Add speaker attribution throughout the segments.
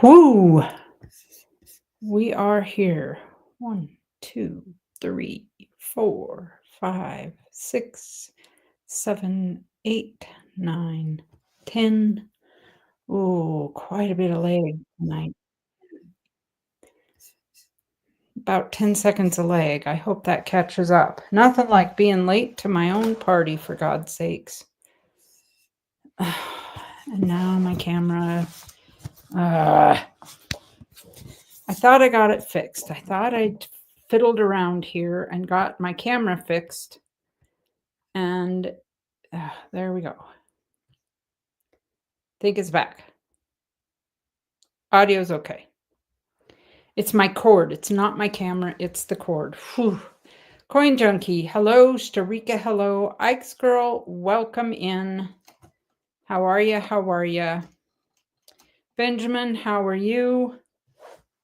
Speaker 1: Whoo! We are here. 1, 2, 3, 4, 5, 6, 7, 8, 9, 10. Oh, quite a bit of lag tonight. About 10 seconds of lag. I hope that catches up. Nothing like being late to my own party, for God's sakes. And now my camera. I thought I got it fixed. I thought I'd fiddled around here and got my camera fixed. And there we go. Think it's back. Audio's okay. It's my cord. It's not my camera. It's the cord. Whew. Coin Junkie. Hello. Starika. Hello. Ike's Girl. Welcome in. How are you? How are you? Benjamin, how are you?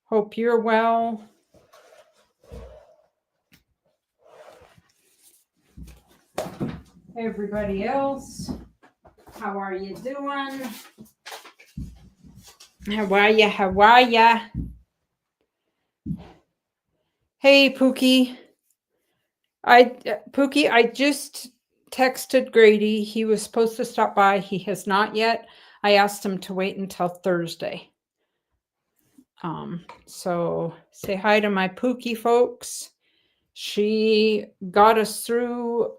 Speaker 1: Hope you're well. Everybody else, how are you doing? How are ya? How are ya? Hey, Pookie. Pookie, I just texted Grady. He was supposed to stop by. He has not yet. I asked him to wait until Thursday. So say hi to my Pookie folks. She got us through.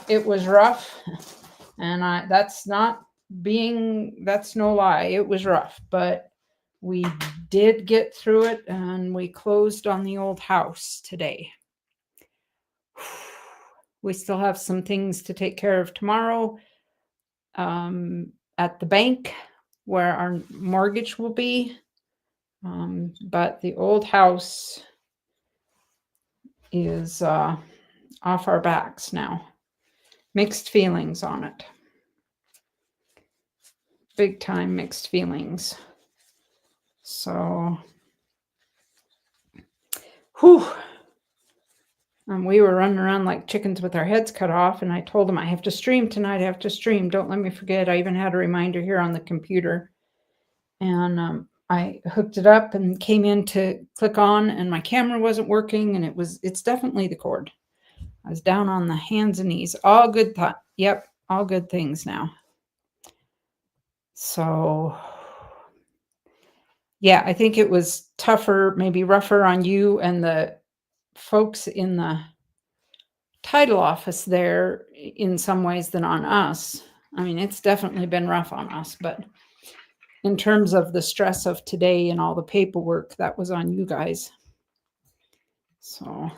Speaker 1: It was rough, and that's no lie. It was rough, but we did get through it, and we closed on the old house today. We still have some things to take care of tomorrow at the bank where our mortgage will be. But the old house is off our backs now. Mixed feelings on it. Big time mixed feelings. So, whew. We were running around like chickens with our heads cut off, and I told him I have to stream tonight. I have to stream. Don't let me forget. I even had a reminder here on the computer. And I hooked it up and came in to click on, and my camera wasn't working, and it's definitely the cord. I was down on the hands and knees. All good thought. Yep, all good things now. So, yeah, I think it was tougher, maybe rougher on you and the folks in the title office there in some ways than on us. I mean, it's definitely been rough on us, but in terms of the stress of today and all the paperwork, that was on you guys. So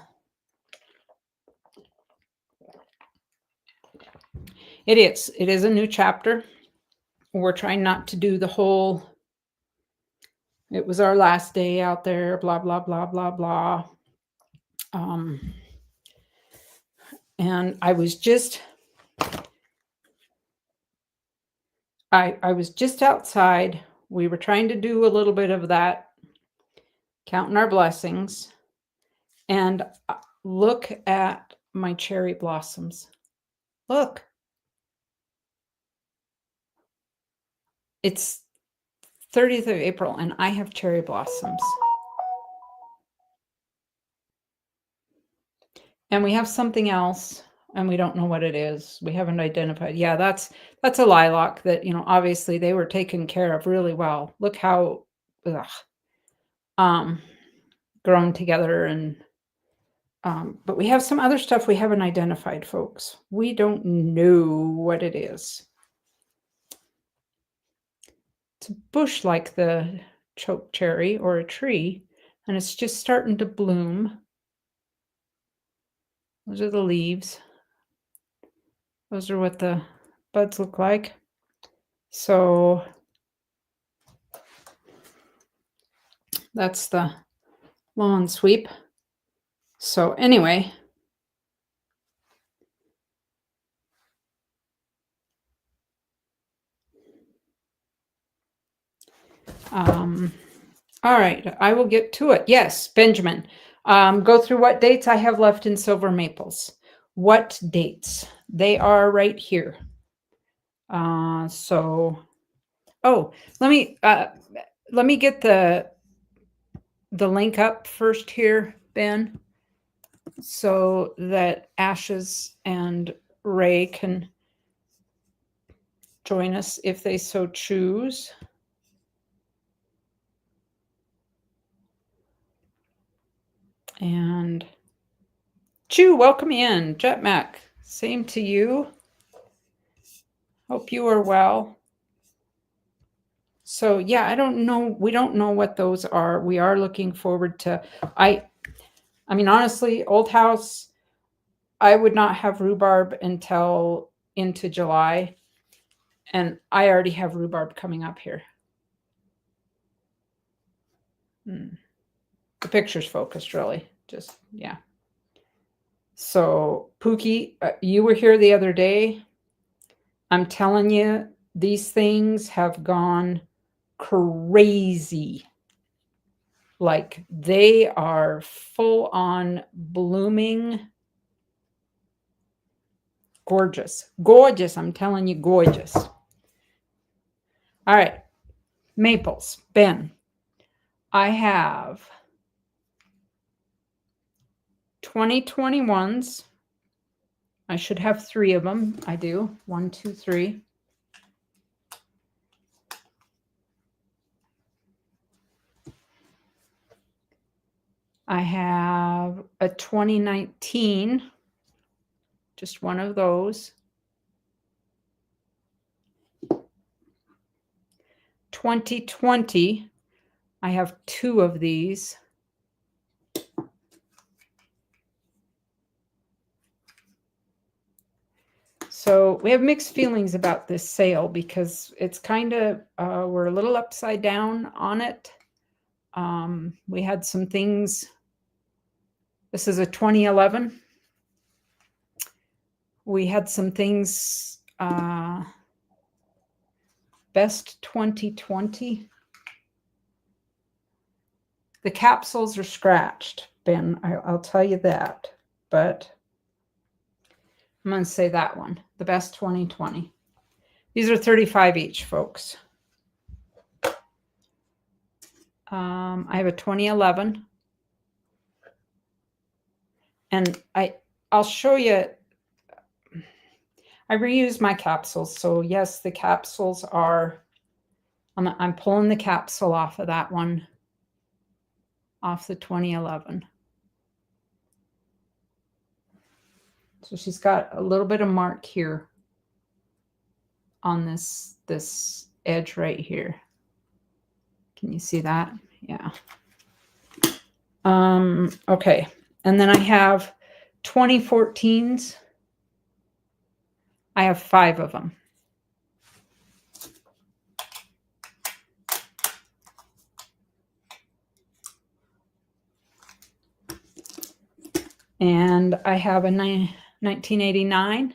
Speaker 1: it is a new chapter. We're trying not to do the whole, it was our last day out there, blah, blah, blah, blah, blah. And I was just outside. We were trying to do a little bit of that, counting our blessings. And look at my cherry blossoms. Look. It's 30th of April, and I have cherry blossoms. And we have something else, and we don't know what it is. We haven't identified. Yeah, that's a lilac that, obviously they were taken care of really well. Look how grown together. And but we have some other stuff we haven't identified, folks. We don't know what it is. It's a bush like the choke cherry or a tree, and it's just starting to bloom. Those are the leaves. Those are what the buds look like. So that's the lawn sweep. So anyway, all right, I will get to it. Yes, Benjamin, go through what dates I have left in Silver Maples. What dates? They are right here. So Oh, let me get the link up first here, Ben, so that Ashes and Ray can join us if they so choose. And Chu, welcome in. Jetmac, same to you. Hope you are well. So yeah, I don't know. We don't know what those are. We are looking forward to, I mean, honestly, Old House, I would not have rhubarb until into July. And I already have rhubarb coming up here. The picture's focused, really. Just, yeah. So, Pookie, you were here the other day. I'm telling you, these things have gone crazy. Like, they are full on blooming. Gorgeous. Gorgeous. I'm telling you, gorgeous. All right. Maples. Ben, I have 2021s. I should have 3 of them. I do. 1, 2, 3. I have a 2019, just one of those. 2020, I have 2 of these. So we have mixed feelings about this sale because it's kind of, we're a little upside down on it. We had some things. This is a 2011. We had some things, best 2020. The capsules are scratched, Ben. I'll tell you that. But I'm going to say that one, the best 2020. These are 35 each, folks. I have a 2011. And I'll show you. I reuse my capsules. So yes, the capsules are, I'm pulling the capsule off of that one, off the 2011. So she's got a little bit of mark here on this edge right here. Can you see that? Yeah. Okay. And then I have 2014s. I have 5 of them. And I have a 1989.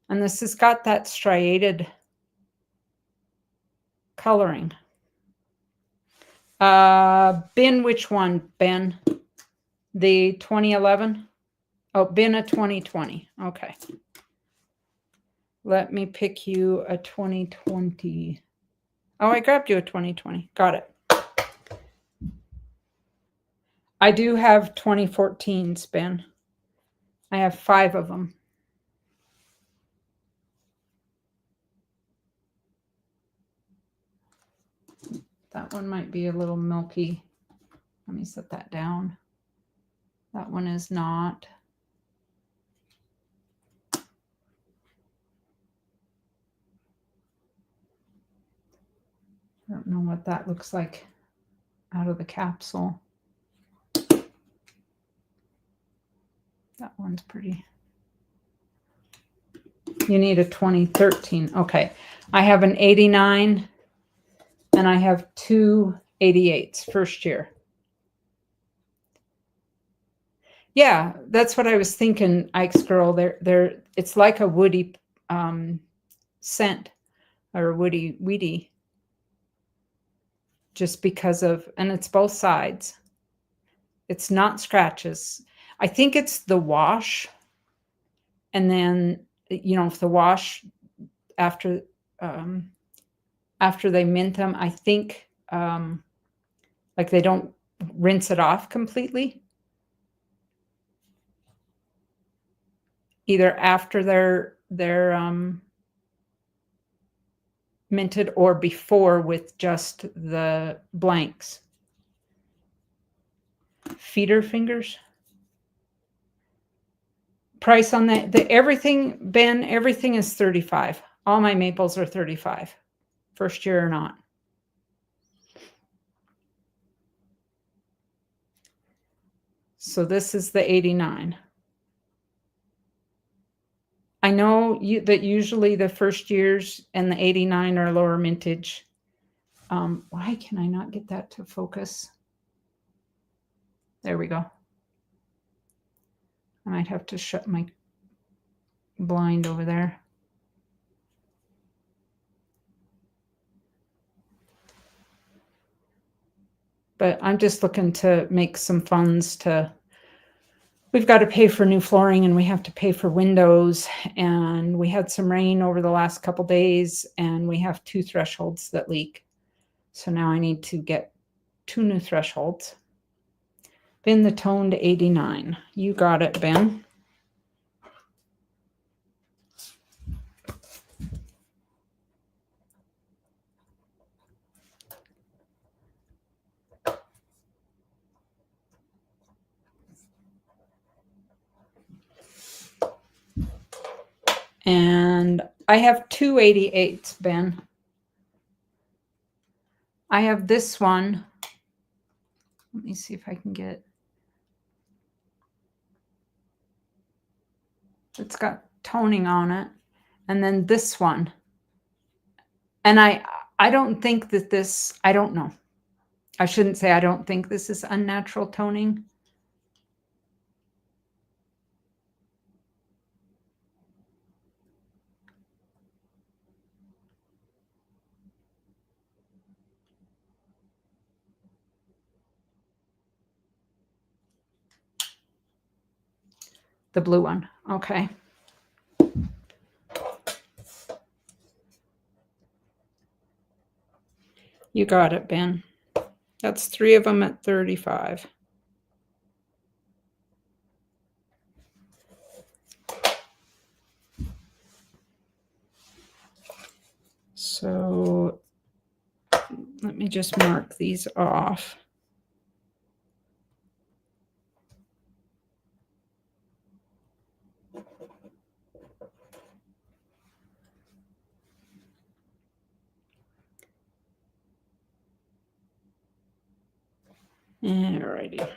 Speaker 1: And this has got that striated coloring. Ben, which one, Ben? The 2011? Oh, Ben, a 2020. Okay. Let me pick you a 2020. Oh, I grabbed you a 2020. Got it. I do have 2014s, Ben. I have 5 of them. That one might be a little milky. Let me set that down. That one is not. I don't know what that looks like out of the capsule. That one's pretty. You need a 2013. Okay. I have an 89 and I have 2 88s first year. Yeah, that's what I was thinking, Ike's girl. It's like a woody scent or weedy, just because of, and it's both sides. It's not scratches. I think it's the wash. And then, if the wash after, after they mint them, I think, like they don't rinse it off completely. Either after they're minted or before with just the blanks. Feeder fingers. Price on that, everything, Ben, everything is 35. All my maples are 35. First year or not. So this is the 89. I know that usually the first years and the 89 are lower mintage. Why can I not get that to focus? There we go. I might have to shut my blind over there. But I'm just looking to make some funds to, we've got to pay for new flooring and we have to pay for windows, and we had some rain over the last couple days and we have 2 thresholds that leak. So now I need to get 2 new thresholds. Ben the tone to 89. You got it, Ben. And I have 2 88s, Ben. I have this one. Let me see if I can get. It's got toning on it. And then this one. And I don't think that this, I don't know. I shouldn't say I don't think this is unnatural toning. The blue one. Okay. You got it, Ben. That's 3 of them at 35. So let me just mark these off. Alrighty.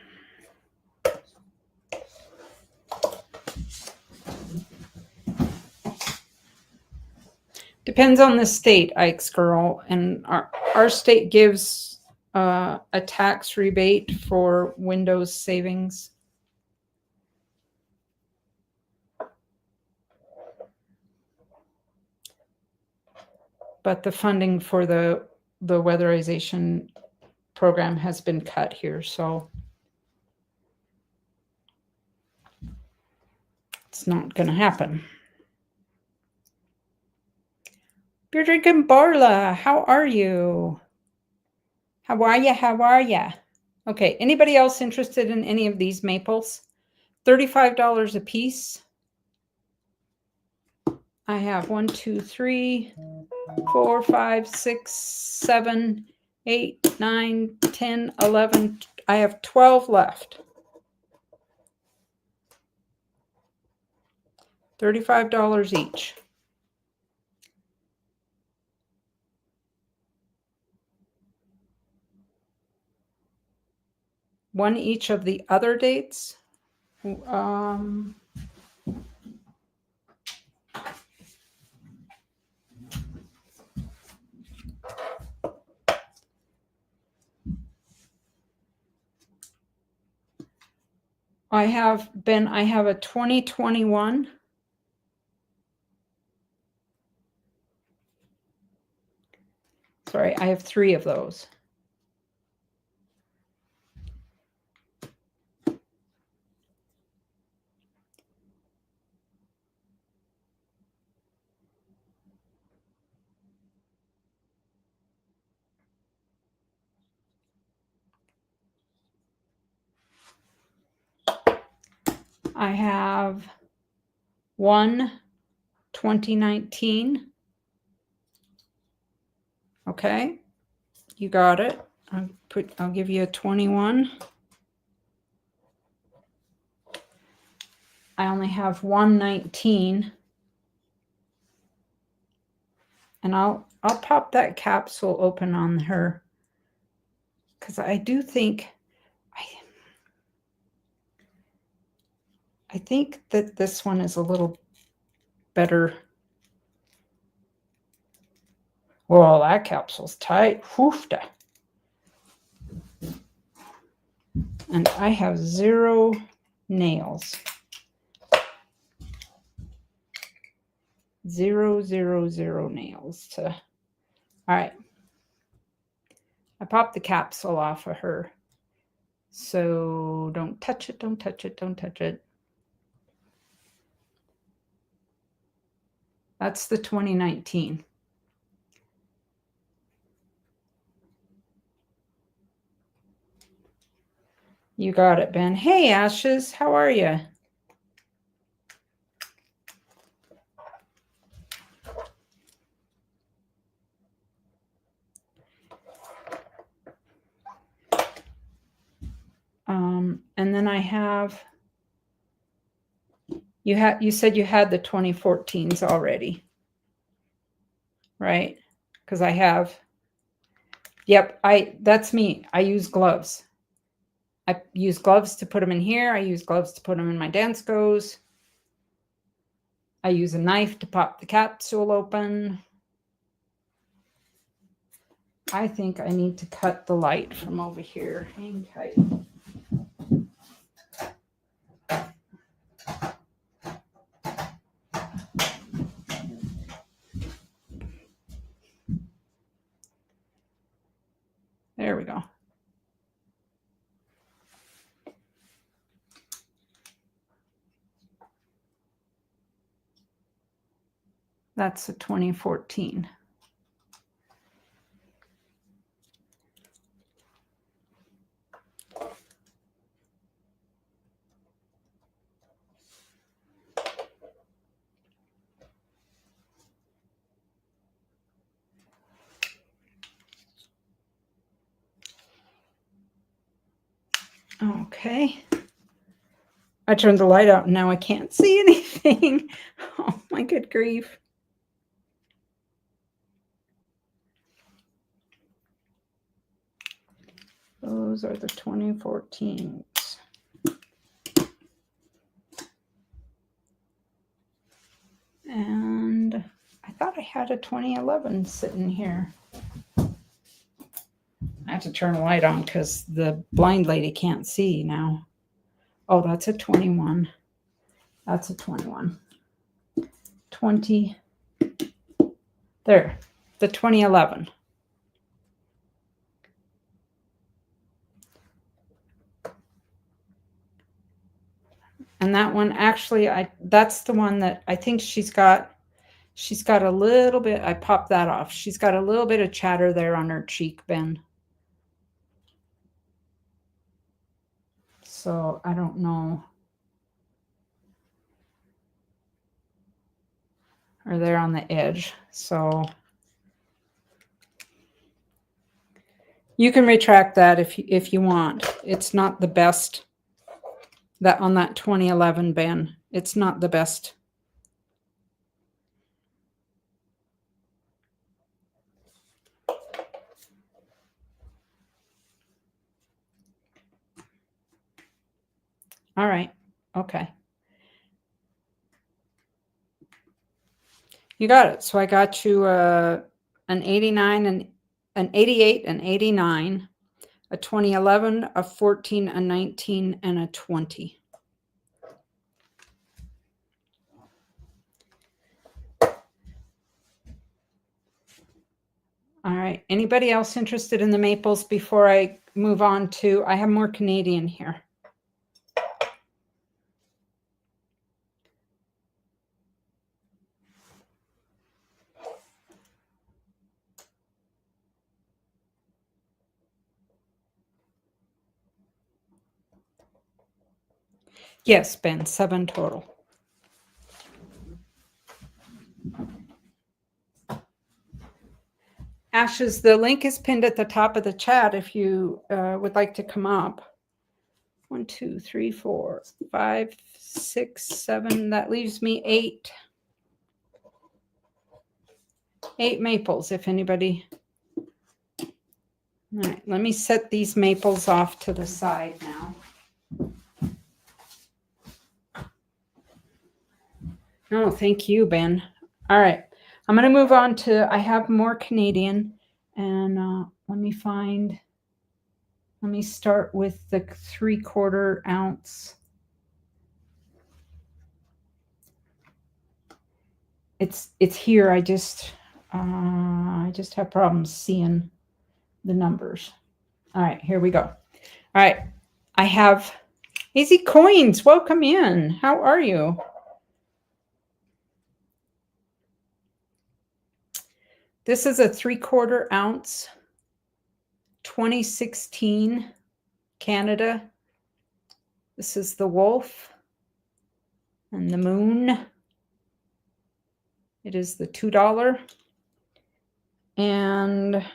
Speaker 1: Depends on the state, Ike's girl, and our state gives a tax rebate for Windows savings. But the funding for the weatherization program has been cut here, so it's not going to happen. You're drinking Barla. How are you? How are ya? How are ya? Okay, anybody else interested in any of these maples? $35 a piece. I have 1, 2, 3, 4, 5, 6, 7, 8, 9, 10, 11. I have 12 left. $35 each. One each of the other dates. I have a 2021. Sorry, I have 3 of those. I have one 2019. Okay, you got it. I'll give you a 21. I only have one 19. And I'll pop that capsule open on her, because I do think I think that this one is a little better. Well, that capsule's tight. Hoofda. And I have 0 nails. 0, 0, 0 nails to. All right. I popped the capsule off of her. So don't touch it, don't touch it, don't touch it. That's the 2019. You got it, Ben. Hey, Ashes, how are you? And then I have, you said you had the 2014s already, right? Because I have, yep, that's me. I use gloves. I use gloves to put them in here. I use gloves to put them in my Danskos. I use a knife to pop the capsule open. I think I need to cut the light from over here. Hang tight. There we go. That's a 2014. Okay. I turned the light out and now I can't see anything. Oh my good grief. Those are the 2014s. And I thought I had a 2011 sitting here. I have to turn the light on because the blind lady can't see now. Oh, that's a 21. That's a 21. 20. There, the 2011. And that one, actually, that's the one that I think she's got a little bit, I popped that off. She's got a little bit of chatter there on her cheek, Ben. So I don't know. Or there on the edge. So you can retract that if you want. It's not the best. That on that 2011, Ben, it's not the best. All right. Okay. You got it. So I got you an 89 and an 88 and 89, a 2011, a 14, a 19, and a 20. All right. Anybody else interested in the maples before I move on to, I have more Canadian here. Yes, Ben, 7 total. Ashes, the link is pinned at the top of the chat if you would like to come up. 1, 2, 3, 4, 5, 6, 7. That leaves me 8. 8 maples, if anybody. All right, let me set these maples off to the side now. Oh, thank you, Ben. All right, I'm going to move on to, I have more Canadian, and let me start with the 3/4 ounce. It's here. I just have problems seeing the numbers. All right, here we go. All right, I have Easy Coins. Welcome in. How are you? This is a 3/4 ounce, 2016 Canada. This is the wolf and the moon. It is the $2. And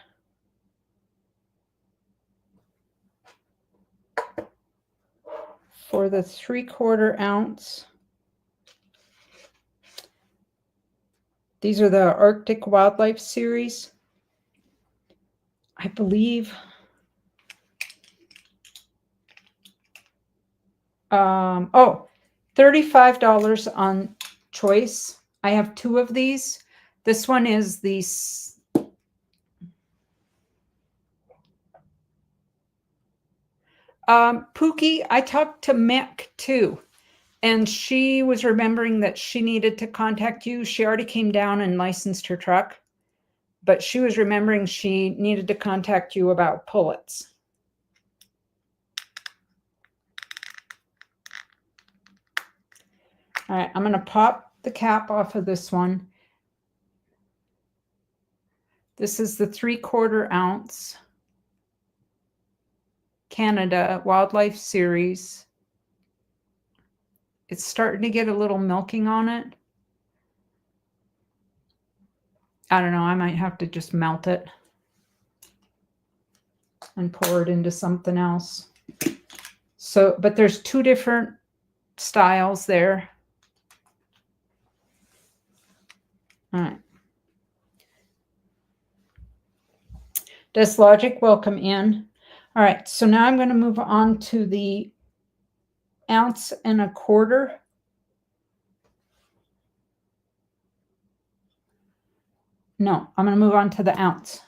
Speaker 1: for the 3/4 ounce, these are the Arctic Wildlife Series. I believe $35 on choice. I have 2 of these. This one is the Pookie. I talked to Mick too, and she was remembering that she needed to contact you. She already came down and licensed her truck, but she was remembering she needed to contact you about pullets. All right, I'm going to pop the cap off of this one. This is the 3/4 ounce Canada Wildlife Series. It's starting to get a little milking on it. I don't know. I might have to just melt it and pour it into something else. So, but there's 2 different styles there. All right. Does Logic welcome in? All right. So now I'm going to move on to the 1.25 ounces. No, I'm going to move on to the ounce.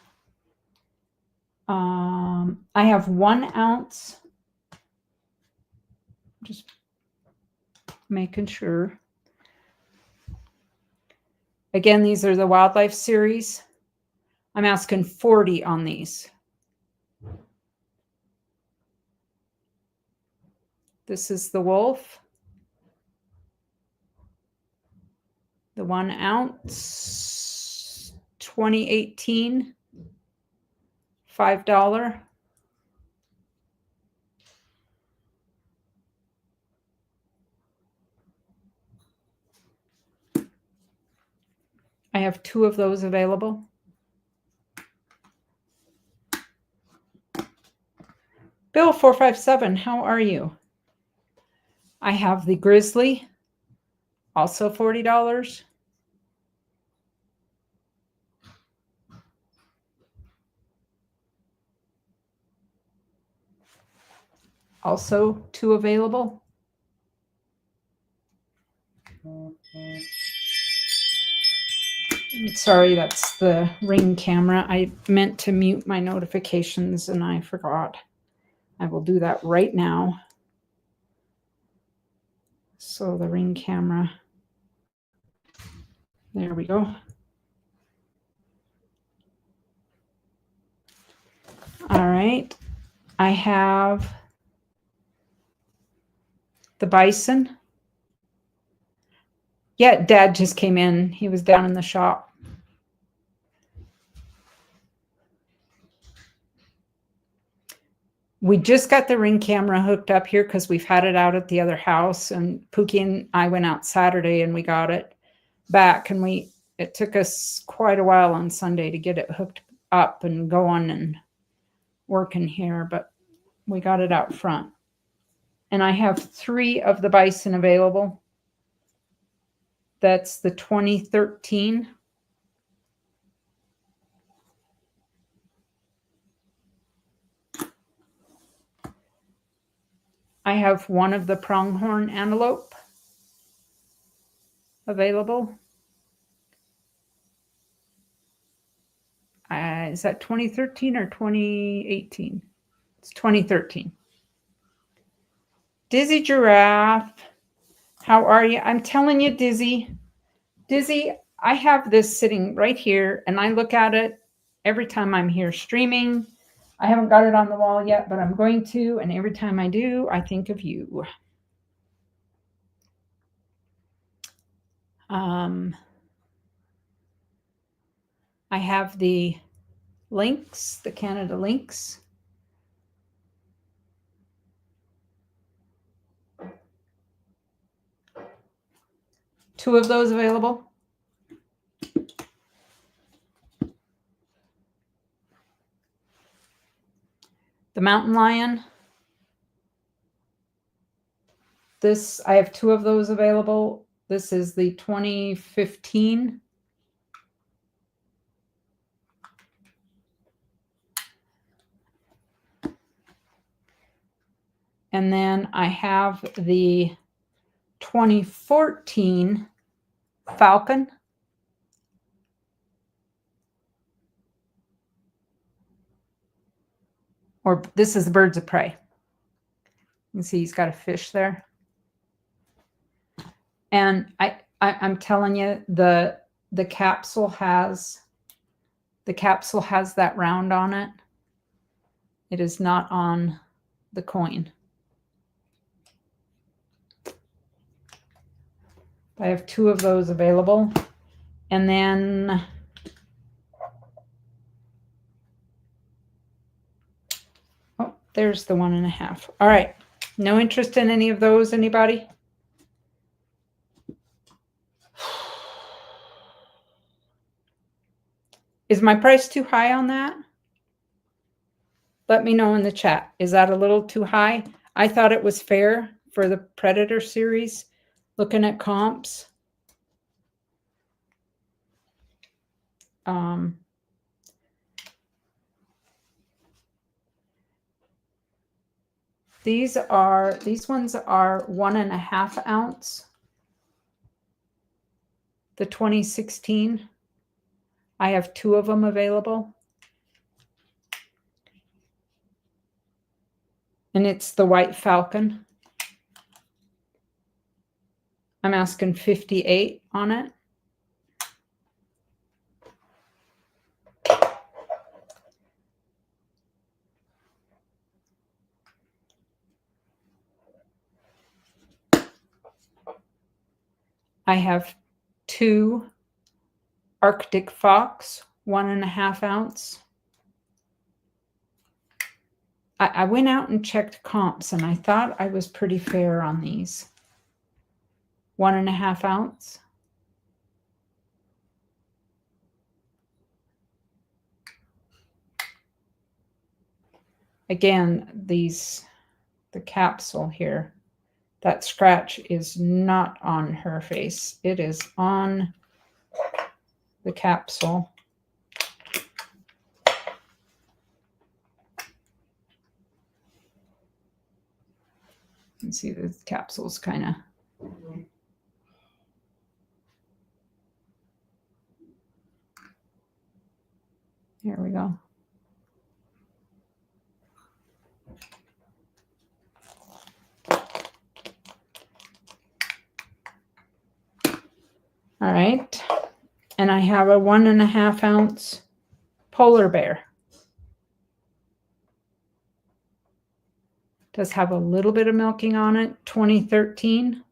Speaker 1: I have 1 ounce. Just making sure. Again, these are the Wildlife Series. I'm asking 40 on these. This is the wolf. The 1 ounce, 2018, $5. I have 2 of those available. Bill 457, how are you? I have the Grizzly, also $40. Also 2 available. Sorry, that's the Ring camera. I meant to mute my notifications and I forgot. I will do that right now. So the Ring camera. There we go. All right. I have the bison. Yeah, Dad just came in. He was down in the shop. We just got the Ring camera hooked up here because we've had it out at the other house, and Pookie and I went out Saturday and we got it back, and it took us quite a while on Sunday to get it hooked up and going and working here, but we got it out front. And I have 3 of the bison available. That's the 2013. I have 1 of the pronghorn antelope available. Is that 2013 or 2018? It's 2013. Dizzy Giraffe, how are you? I'm telling you, Dizzy, I have this sitting right here, and I look at it every time I'm here streaming. I haven't got it on the wall yet, but I'm going to, and every time I do, I think of you. I have the lynx, the Canada lynx. Two of those available. The mountain lion. I have 2 of those available. This is the 2015. And then I have the 2014 falcon. Or this is the birds of prey. You can see he's got a fish there. And I'm telling you, the capsule has that round on it. It is not on the coin. I have 2 of those available. And then oh, there's the 1.5. All right. No interest in any of those, anybody? Is my price too high on that? Let me know in the chat. Is that a little too high? I thought it was fair for the Predator series, looking at comps. These ones are 1.5 ounce. The 2016. I have 2 of them available. And it's the white falcon. I'm asking 58 on it. I have 2 Arctic fox, 1.5 ounce. I went out and checked comps, and I thought I was pretty fair on these. 1.5 ounce. Again, the capsule here, that scratch is not on her face. It is on the capsule. You can see the capsule's kind of here we go. All right. And I have a 1.5 ounce polar bear. Does have a little bit of milking on it. 2013.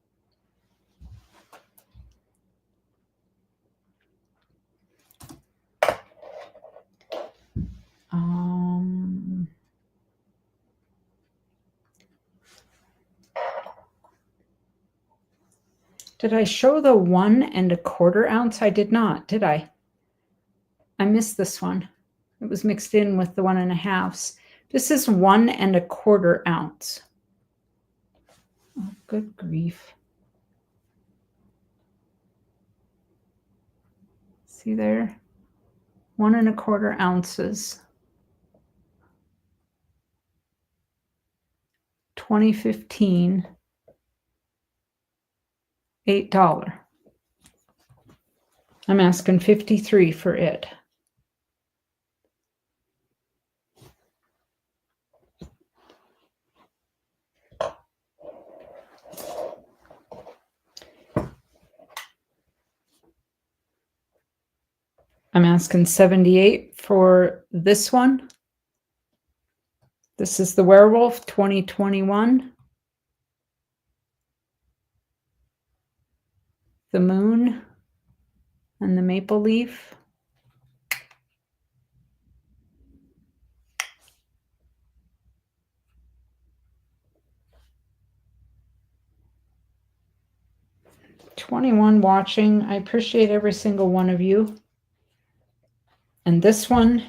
Speaker 1: Did I show the 1 1/4 ounce? I did not, did I? I missed this one. It was mixed in with the 1 1/2. This is 1 1/4 ounce. Oh, good grief. See there? 1 1/4 ounces. 2015. $8. I'm asking $53 for it. I'm asking $78 for this one. This is the Werewolf 2021. The Moon and the Maple Leaf. $21 watching. I appreciate every single one of you. And this one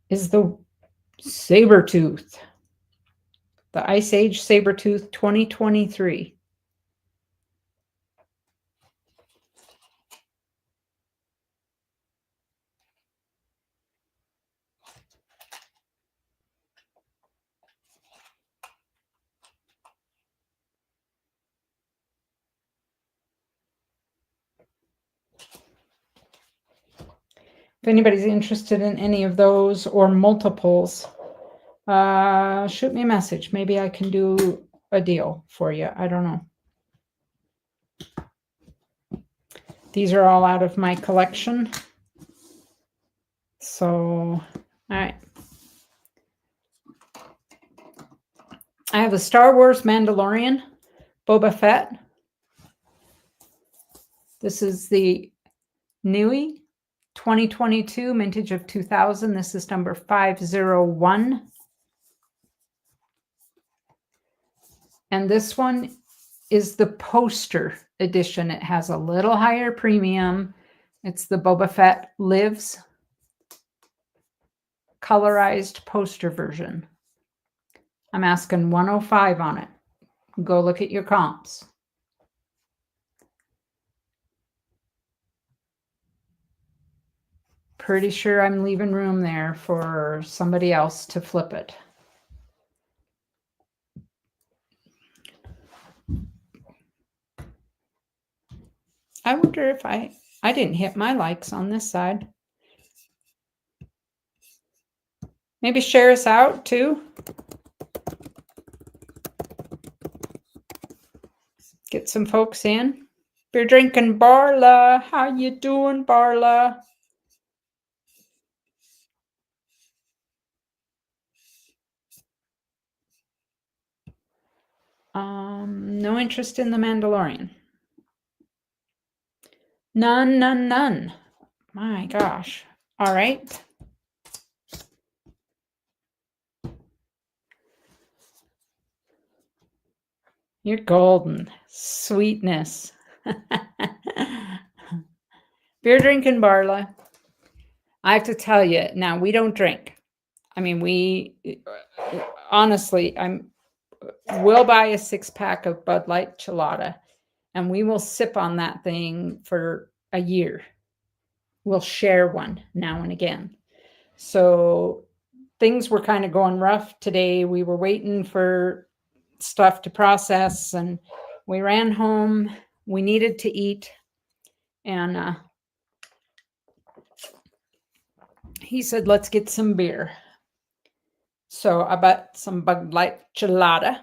Speaker 1: is the Sabertooth. The Ice Age Sabertooth 2023. If anybody's interested in any of those or multiples, shoot me a message. Maybe I can do a deal for you. I don't know. These are all out of my collection. So, all right. I have a Star Wars Mandalorian, Boba Fett. This is the Nui 2022, mintage of 2000. This is number 501. And this one is the poster edition. It has a little higher premium. It's the Boba Fett Lives colorized poster version. I'm asking 105 on it. Go look at your comps. Pretty sure I'm leaving room there for somebody else to flip it. I wonder if I didn't hit my likes on this side. Maybe share us out too. Get some folks in. Beer drinking Barla. How you doing, Barla? No interest in the Mandalorian. None. My gosh. All right. You're golden. Sweetness. Beer drinking Barla. I have to tell you, now we don't drink. I mean, honestly, we'll buy a 6-pack of Bud Light Chelada and we will sip on that thing for a year. We'll share one now and again. So things were kind of going rough today. We were waiting for stuff to process and we ran home. We needed to eat. And he said, let's get some beer. So I bought some Bud Light Chelada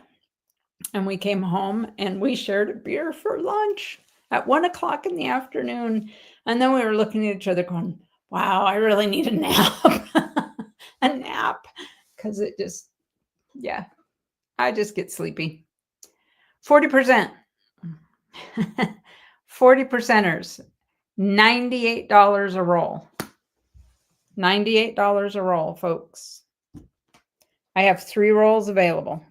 Speaker 1: and we came home and we shared a beer for lunch at 1 o'clock in the afternoon. And then we were looking at each other going, wow, I really need a nap. A nap. Because it just, yeah, I just get sleepy. 40%. 40%ers. $98 a roll. $98 a roll, folks. I have 3 rolls available.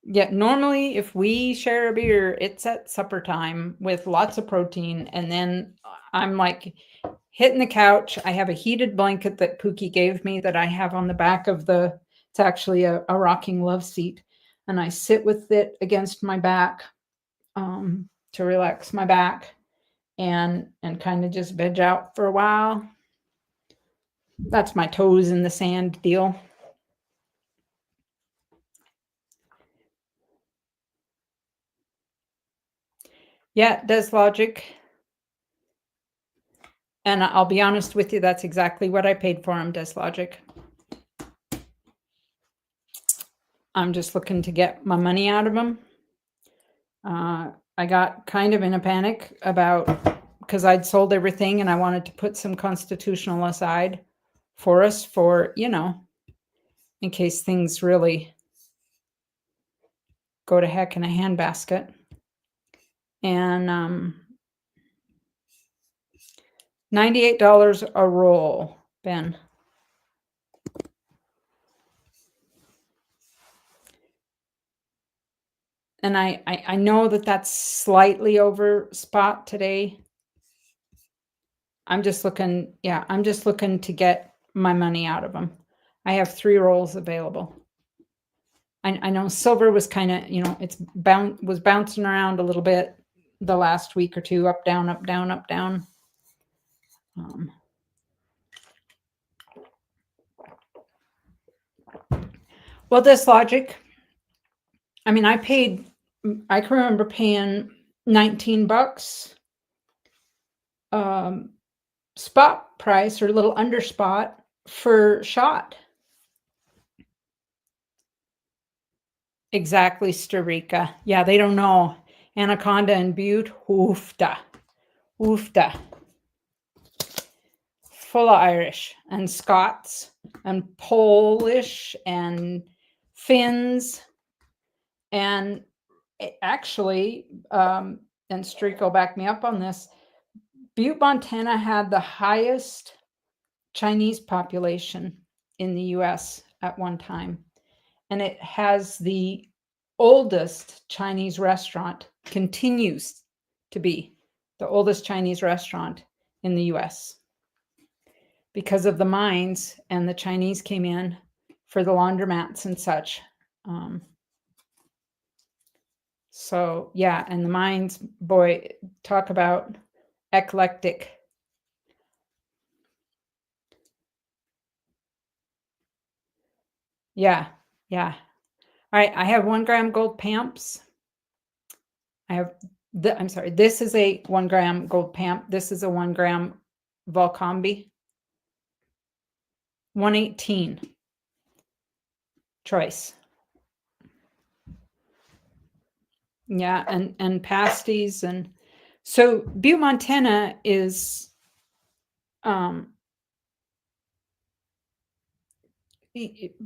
Speaker 1: Yeah, normally if we share a beer, it's at supper time with lots of protein, and then I'm like hitting the couch. I have a heated blanket that Pookie gave me that I have on the back of it's actually a rocking love seat, and I sit with it against my back to relax my back and kind of just veg out for a while. That's my toes in the sand deal. Yeah, it does logic. And I'll be honest with you, that's exactly what I paid for him, does logic. I'm just looking to get my money out of him. I got kind of in a panic because I'd sold everything and I wanted to put some constitutional aside for us for, in case things really go to heck in a handbasket. And $98 a roll, Ben. And I know that that's slightly over spot today. I'm just looking to get my money out of them. I have 3 rolls available. I know silver was kind of, was bouncing around a little bit the last week or two, up, down, up, down, up, down. Well, this logic, I mean, I can remember paying $19 spot price or a little under spot for shot. Exactly, Storica. Yeah, they don't know. Anaconda and Butte, oofta. Full of Irish and Scots and Polish and Finns. And actually, and Streak will back me up on this, Butte, Montana had the highest Chinese population in the US at one time. And it has the oldest Chinese restaurant, continues to be the oldest Chinese restaurant in the US because of the mines, and the Chinese came in for the laundromats and such. So yeah, and the mines, boy, talk about eclectic. Yeah. All right, I have 1 gram gold pamps. I'm sorry, this is a 1 gram gold pamp. This is a 1 gram Volcombi. 118 choice. Yeah, and pasties. And so Butte, Montana is a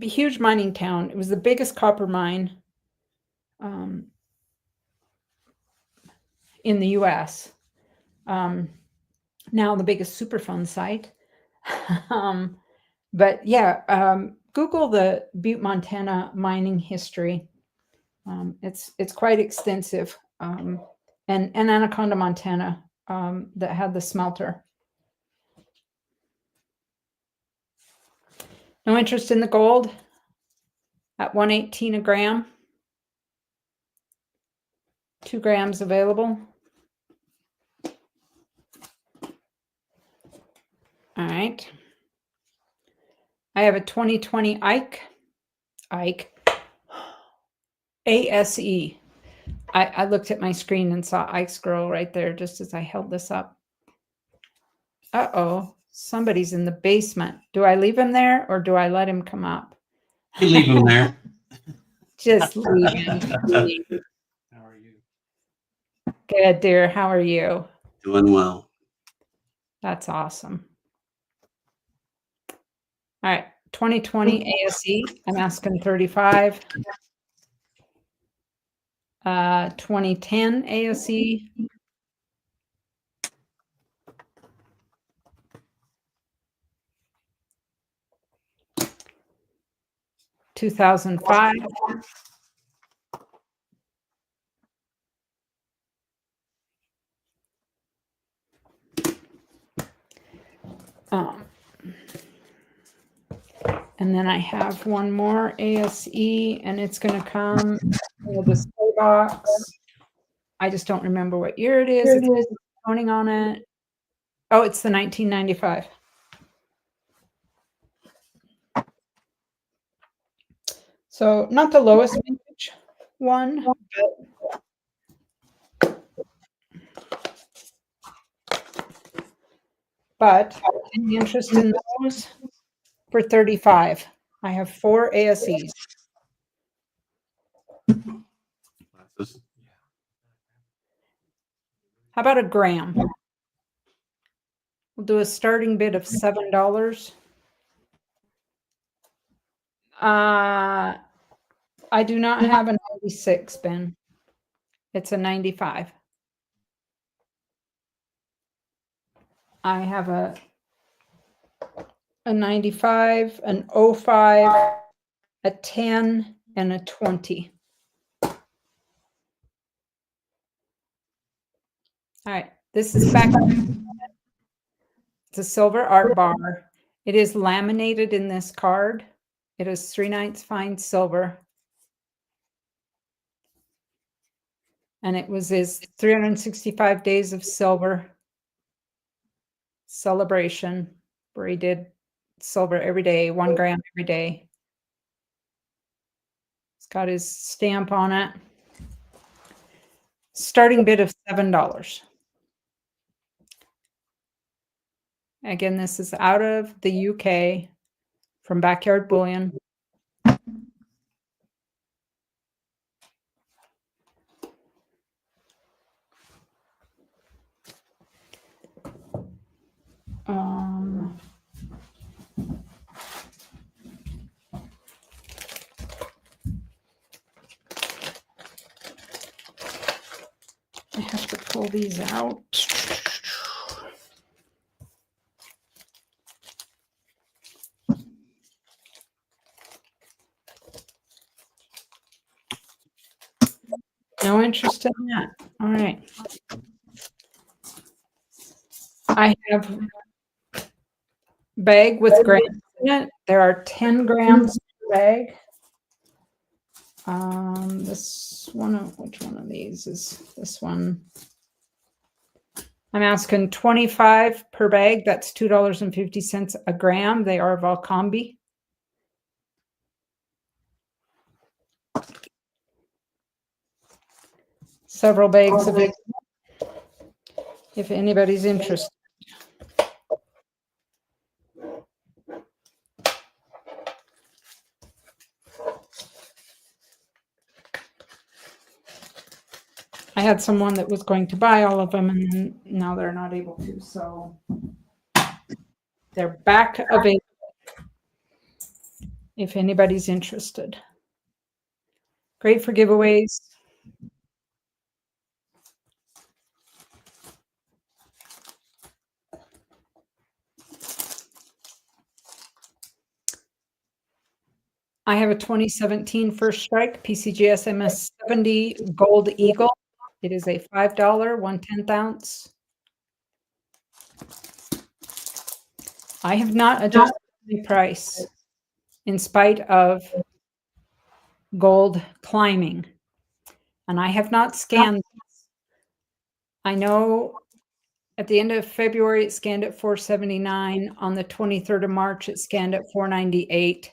Speaker 1: huge mining town. It was the biggest copper mine in the US. Now the biggest Superfund site. But yeah, Google the Butte, Montana mining history. It's quite extensive. And Anaconda, Montana, that had the smelter. No interest in the gold at 118 a gram. 2 grams available. All right. I have a 2020 Ike ASE. I looked at my screen and saw Ike scroll right there just as I held this up. Uh-oh, somebody's in the basement. Do I leave him there or do I let him come up?
Speaker 2: You leave him there.
Speaker 1: Just leave him.
Speaker 2: How are you?
Speaker 1: Good, dear. How are you?
Speaker 2: Doing well.
Speaker 1: That's awesome. All right, 2020 ASE. I'm asking 35. 2010 ASE. 2005. And then I have one more ASE, and it's going to come in a display box. I just don't remember what year it is. It's counting on it. Oh, it's the 1995. So not the lowest vintage one, but any interest in those for 35. I have 4 ASEs.
Speaker 2: Glasses.
Speaker 1: How about a gram? We'll do a starting bid of $7. I do not have a 96, Ben. It's a 95. I have a 95, an 05, a 10, and a 20. All right, this is back. It's a silver art bar. It is laminated in this card. It is 3/9 fine silver. And it was his 365 days of silver celebration where he did silver every day, 1 gram every day. It's got his stamp on it. Starting bid of $7. Again, this is out of the UK from Backyard Bullion. I have to pull these out. No interest in that. All right. I have bag with grams in it. There are 10 grams per bag. This one, which one of these is this one? I'm asking 25 per bag. That's $2.50 a gram. They are Valcombi. Several bags of it, if anybody's interested. I had someone that was going to buy all of them, and then now they're not able to, so they're back available if anybody's interested. Great for giveaways. I have a 2017 First Strike PCGS MS70 Gold Eagle. It is a $5 1/10 ounce. I have not adjusted the price in spite of gold climbing, and I have not scanned this. I know at the end of February it scanned at 479. On the 23rd of March it scanned at 498.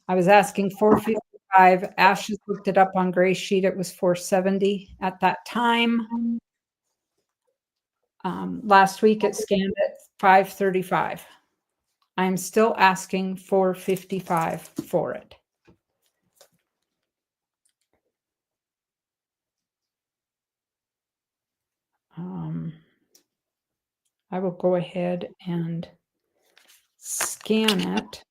Speaker 1: I was asking 455. Ash has looked it up on Gray Sheet. It was 470 at that time. Last week it scanned at 535. I'm still asking 455 for it. I will go ahead and scan it.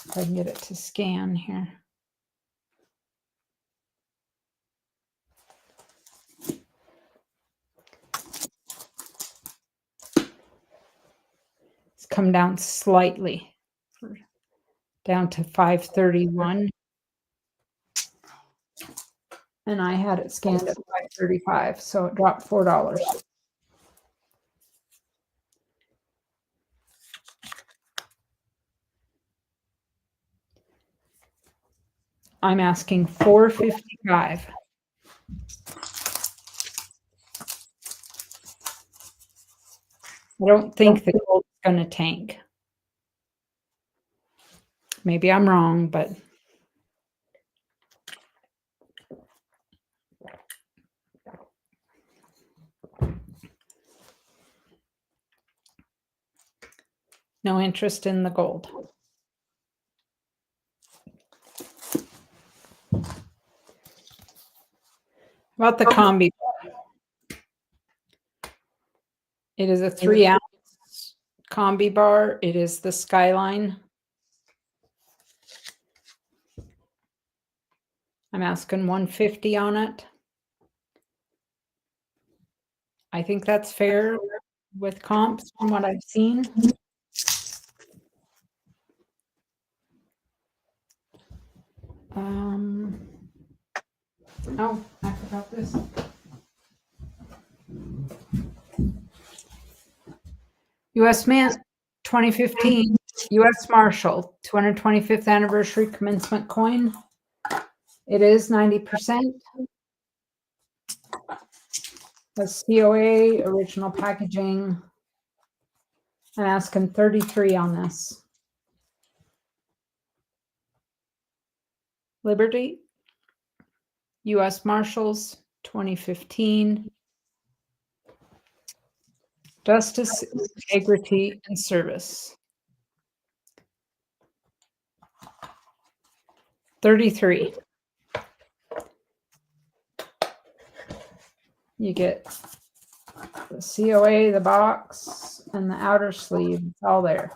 Speaker 1: If I can get it to scan here. It's come down slightly, down to 531. And I had it scanned at 535, so it dropped $4. I'm asking $4.55. I don't think the gold's gonna tank. Maybe I'm wrong, but no interest in the gold. About the combi, it is a 3-ounce combi bar. It is the Skyline. I'm asking 150 on it. I think that's fair with comps from what I've seen. Oh, I forgot this. U.S. Mint 2015 U.S. Marshall 225th anniversary commencement coin. It is 90%. The COA original packaging. I'm asking 33 on this. Liberty U.S. Marshals 2015. Justice, integrity, and service. 33. You get the COA, the box, and the outer sleeve. It's all there.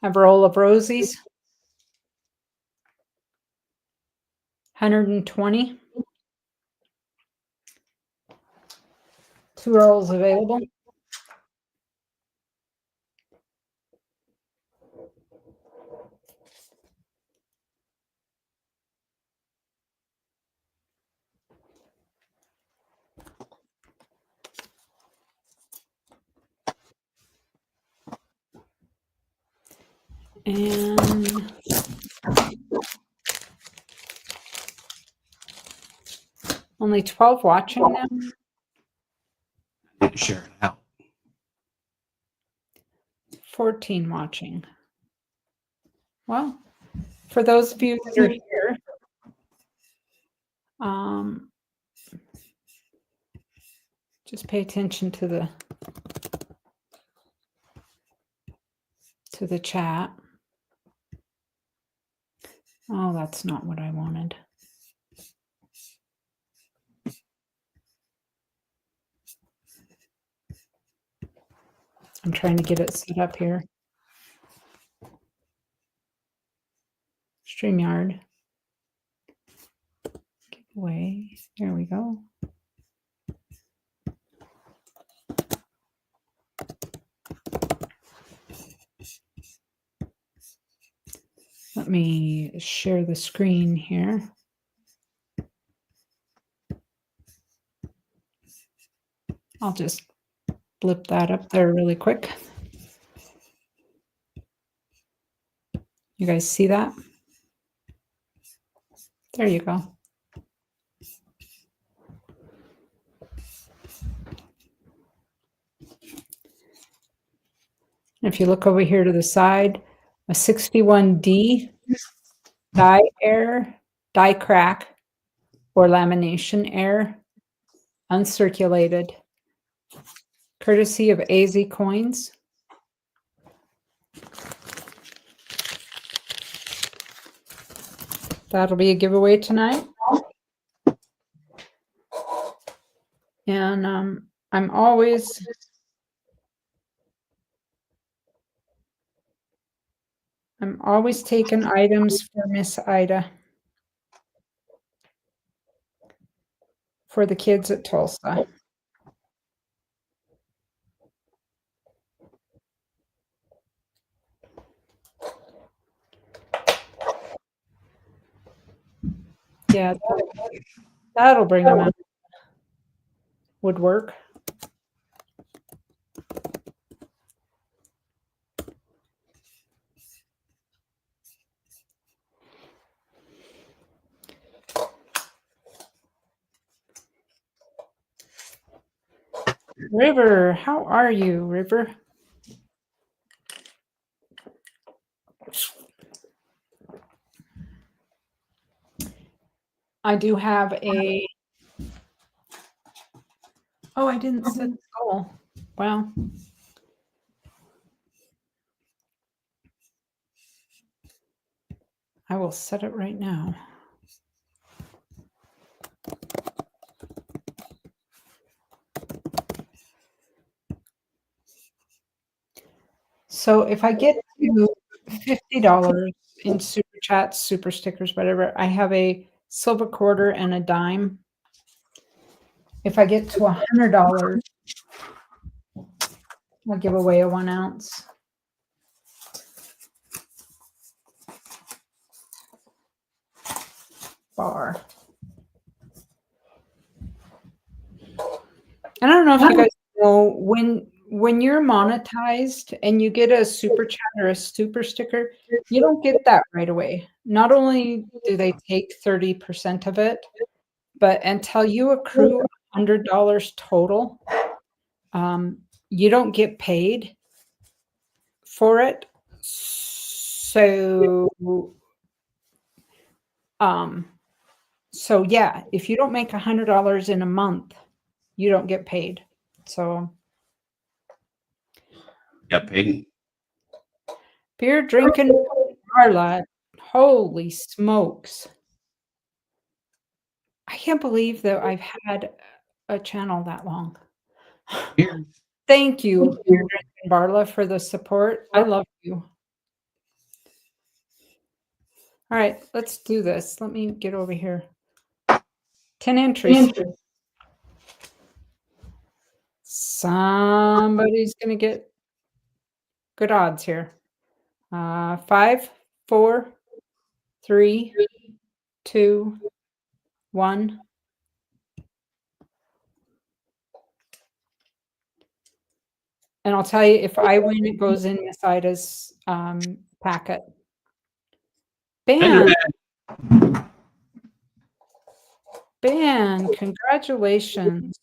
Speaker 1: A roll of rosies. 120. 2 rolls available. And only 12 watching now.
Speaker 2: I need to share it out.
Speaker 1: 14 watching. Well, for those of you that are here, just pay attention to the chat. Oh, that's not what I wanted. I'm trying to get it set up here. StreamYard. Giveaway. There we go. Let me share the screen here. I'll just blip that up there really quick. You guys see that? There you go. If you look over here to the side, a 61D die crack, or lamination air, uncirculated, courtesy of AZ Coins. That'll be a giveaway tonight. And I'm always taking items for Miss Ida for the kids at Tulsa. Yeah, that'll bring them out. Would work. River, how are you, River? I do have a. Oh, I didn't set the goal. Well, I will set it right now. So if I get to $50 in super chats, super stickers, whatever, I have a silver quarter and a dime. If I get to $100, I'll give away a 1 ounce. Bar. And I don't know if you guys know when you're monetized and you get a super chat or a super sticker, you don't get that right away. Not only do they take 30% of it, but until you accrue $100 total, you don't get paid for it. So yeah, if you don't make $100 in a month, you don't get paid. So
Speaker 2: Got paid.
Speaker 1: beer drinking Carla, holy smokes. I can't believe that I've had a channel that long.
Speaker 2: Here.
Speaker 1: Thank you, Beer Drinking Barla, for the support. I love you. All right, let's do this. Let me get over here. 10 entries. Somebody's going to get good odds here. 5, 4, 3, 2, 1. And I'll tell you, if I win, it goes in Miss Ida's packet. Bam! Ben, congratulations.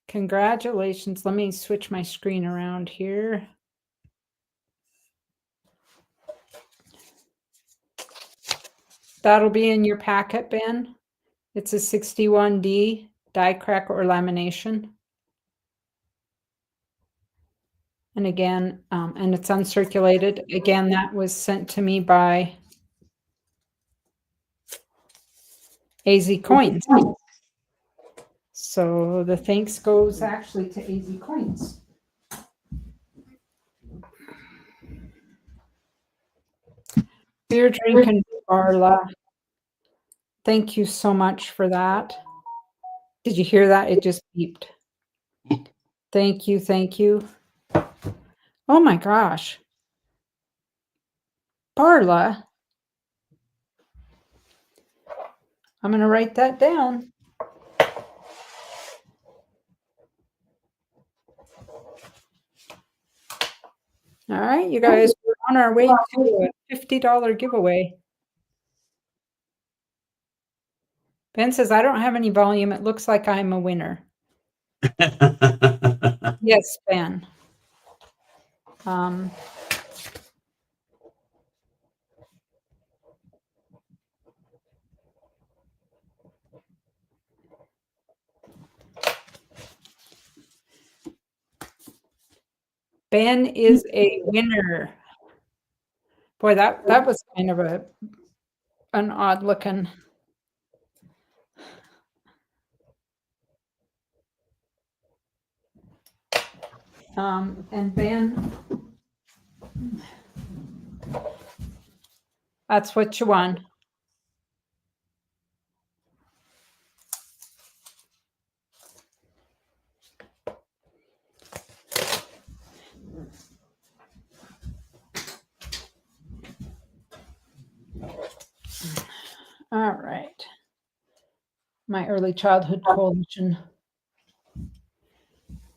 Speaker 1: Congratulations. Let me switch my screen around here. That'll be in your packet, Ben. It's a 61D die crack or lamination. And again, and it's uncirculated. Again, that was sent to me by AZ Coins. So the thanks goes actually to AZ Coins. Beer drinking Barla. Thank you so much for that. Did you hear that? It just beeped. Thank you. Thank you. Oh my gosh. Barla. I'm going to write that down. All right, you guys, we're on our way to a $50 giveaway. Ben says, I don't have any volume. It looks like I'm a winner. Yes, Ben. Ben is a winner. Boy, that was kind of an odd looking. And Ben, that's what you won. All right. My early childhood coalition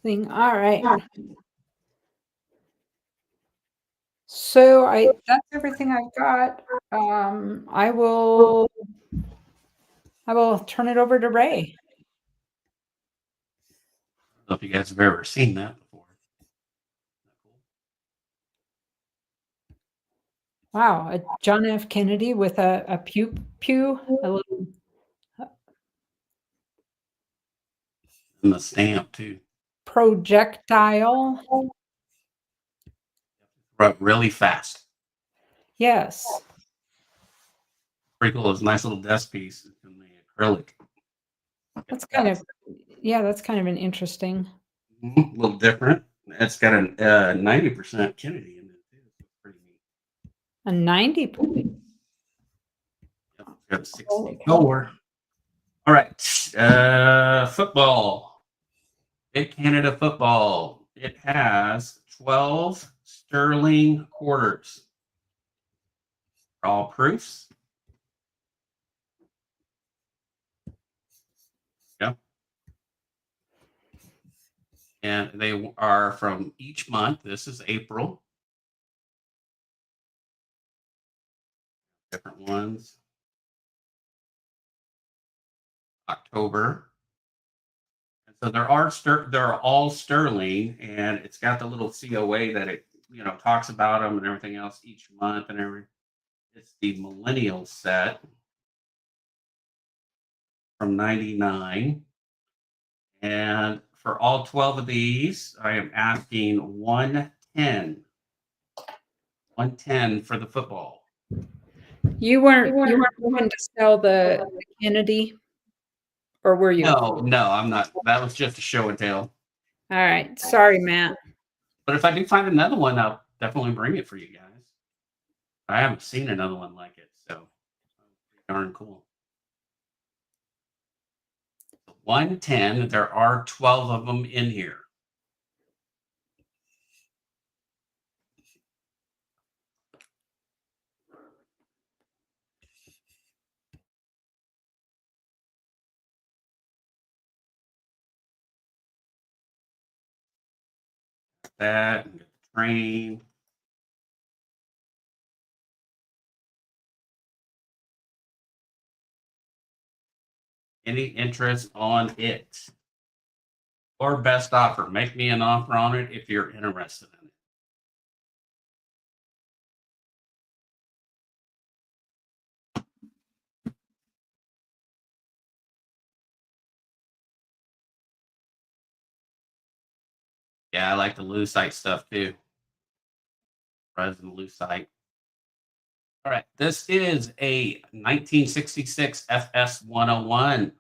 Speaker 1: thing. All right. So that's everything I've got. I will turn it over to Ray.
Speaker 2: I don't know if you guys have ever seen that before.
Speaker 1: Wow, a John F. Kennedy with a pew, a little
Speaker 2: And the stamp too.
Speaker 1: projectile.
Speaker 2: But really fast.
Speaker 1: Yes,
Speaker 2: Pretty cool. It's a nice little desk piece in the acrylic.
Speaker 1: that's kind of an interesting.
Speaker 2: A little different. It's got a 90% Kennedy in it too. So it's pretty neat.
Speaker 1: A 90.
Speaker 2: Yep, it's got a 64. All right. Football. Big Canada football. It has 12 sterling quarters. All proofs. Yeah. And they are from each month. This is April. Different ones. October. And so they're all sterling, and it's got the little COA that it talks about them and everything else each month and everything. It's the millennial set from 99. And for all 12 of these, I am asking 110. 110 for the football.
Speaker 1: You weren't looking to sell the Kennedy, or were you?
Speaker 2: No, I'm not. That was just a show and tell.
Speaker 1: All right. Sorry, Matt.
Speaker 2: But if I do find another one, I'll definitely bring it for you guys. I haven't seen another one like it, so pretty darn cool. 110. There are 12 of them in here. That and get the train. Any interest on it? Or best offer? Make me an offer on it if you're interested in it. Yeah, I like the lucite stuff too. Resin lucite. All right, this is a 1966 FS 101.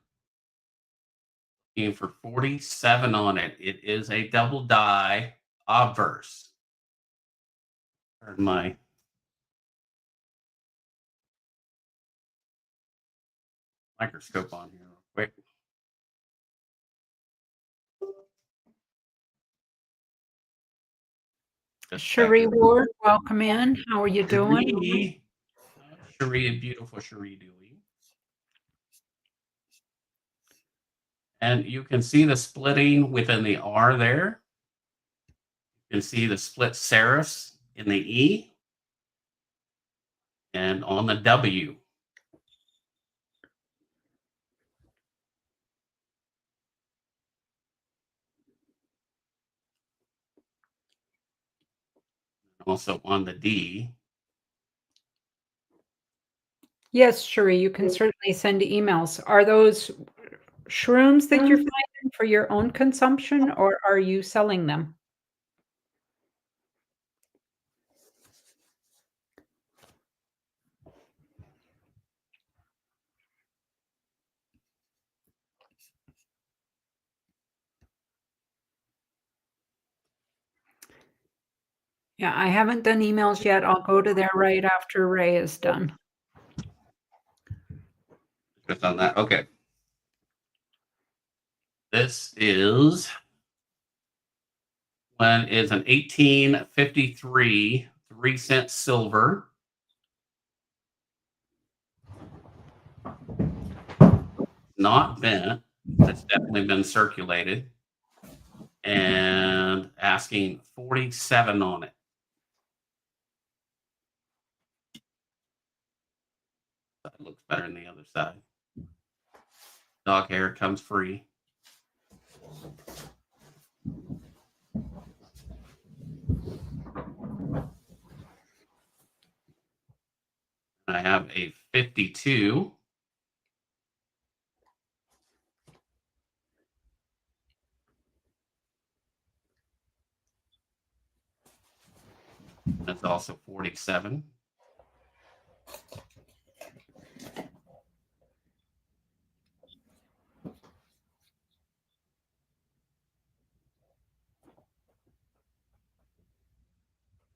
Speaker 2: Looking for 47 on it. It is a double die obverse. Turn my microscope on here real quick.
Speaker 1: Cherie Ward, welcome in. How are you doing?
Speaker 2: Cherie, beautiful Cherie doing. And you can see the splitting within the R there. You can see the split serifs in the E and on the W. Also on the D.
Speaker 1: Yes, Cherie, you can certainly send emails. Are those shrooms that you're finding for your own consumption, or are you selling them? Yeah, I haven't done emails yet. I'll go to there right after Ray is done.
Speaker 2: Just on that. Okay. This is when it's an 1853 3-cent silver. not bent. It's definitely been circulated. And asking 47 on it. That looks better than the other side. Dog hair comes free. I have a 52. That's also 47.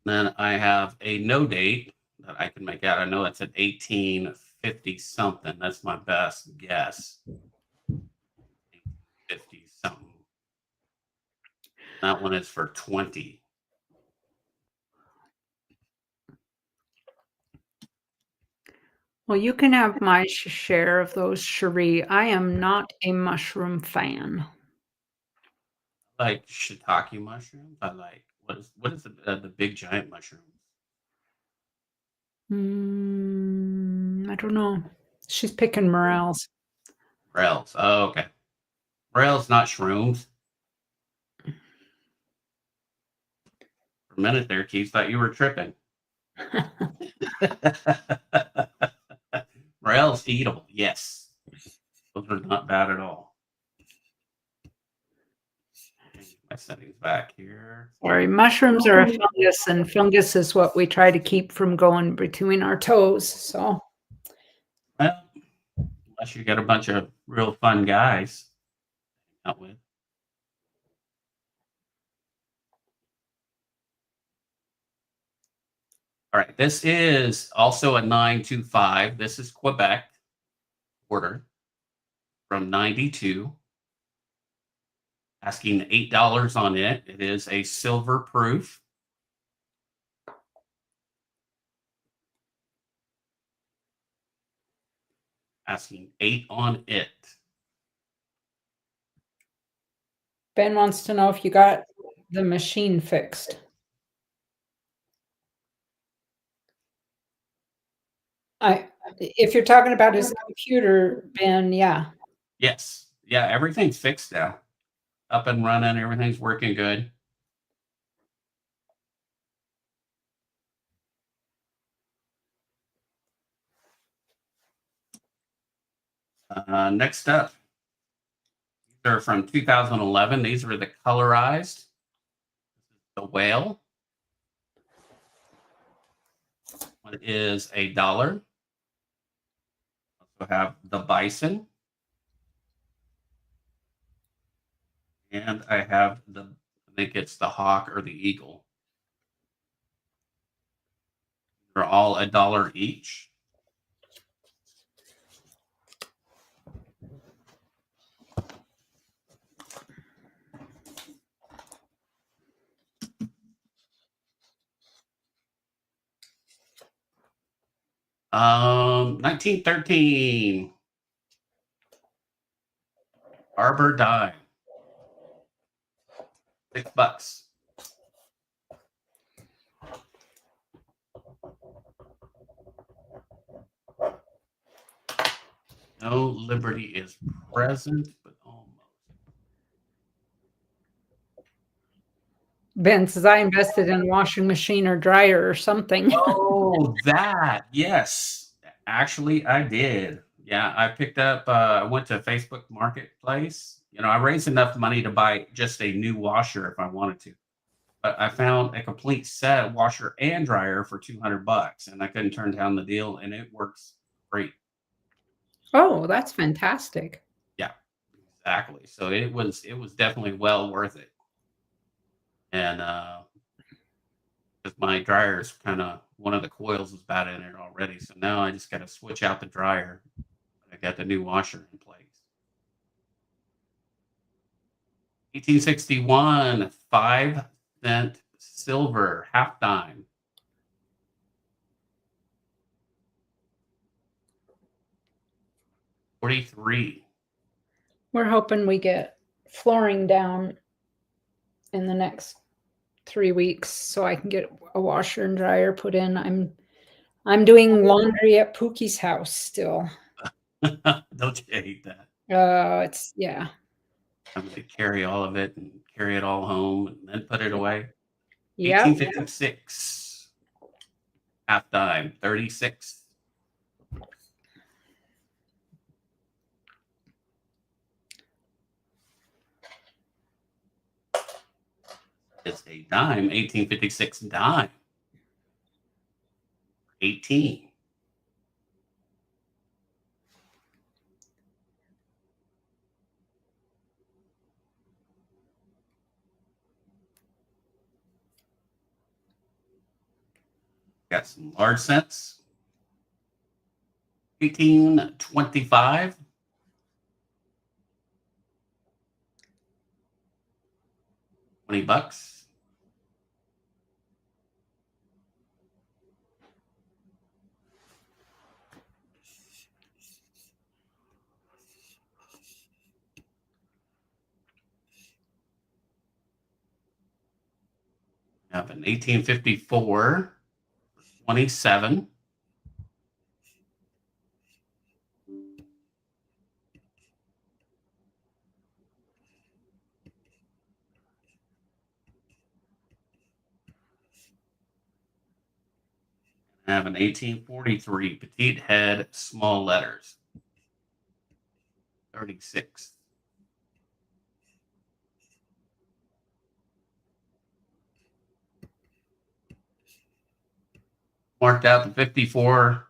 Speaker 2: Then I have a no date that I can make out. I know it's at 1850 something. That's my best guess. 1850 something. That one is for 20.
Speaker 1: Well, you can have my share of those, Cherie. I am not a mushroom fan.
Speaker 2: I like shiitake mushrooms. I like what is the big giant mushrooms?
Speaker 1: I don't know. She's picking morels.
Speaker 2: Morels. Oh, okay. Morels, not shrooms. For a minute there, Keith, thought you were tripping. Morels eatable, yes. Those are not bad at all. My settings back here.
Speaker 1: Sorry, mushrooms are a fungus, and fungus is what we try to keep from going between our toes. So,
Speaker 2: Well, unless you got a bunch of real fun guys out with. All right, this is also a 925. This is Quebec order from 92. Asking $8 on it. It is a silver proof. Asking 8 on it.
Speaker 1: Ben wants to know if you got the machine fixed. If you're talking about his computer, Ben, yeah.
Speaker 2: Yes. Yeah, everything's fixed now. Up and running. Everything's working good. Next up, these are from 2011. These were the colorized. The whale. One is $1. Also have the bison. And I have I think it's the hawk or the eagle. They're all $1 each. Um, 1913. Arbor dime. $6. No liberty is present, but almost.
Speaker 1: Ben says I invested in a washing machine or dryer or something.
Speaker 2: Oh, that. Yes. Actually, I did. Yeah, I picked up, I went to Facebook Marketplace. I raised enough money to buy just a new washer if I wanted to. But I found a complete set washer and dryer for $200, and I couldn't turn down the deal, and it works great.
Speaker 1: Oh, that's fantastic.
Speaker 2: Yeah, exactly. So it was definitely well worth it. And because my dryer is kind of one of the coils is bad in it already, so now I just got to switch out the dryer. I got the new washer in place. 1861, 5-cent silver half dime. 43.
Speaker 1: We're hoping we get flooring down in the next 3 weeks so I can get a washer and dryer put in. I'm doing laundry at Pookie's house still.
Speaker 2: Don't you hate that?
Speaker 1: It's yeah.
Speaker 2: I'm going to carry all of it and carry it all home and then put it away.
Speaker 1: Yep.
Speaker 2: 1856, half dime, 36. It's a dime, 1856 dime. 18. Got some large cents. 1825. $20. We have an 1854, 27. I have an 1843, petite head, small letters, 36. Marked out the 54.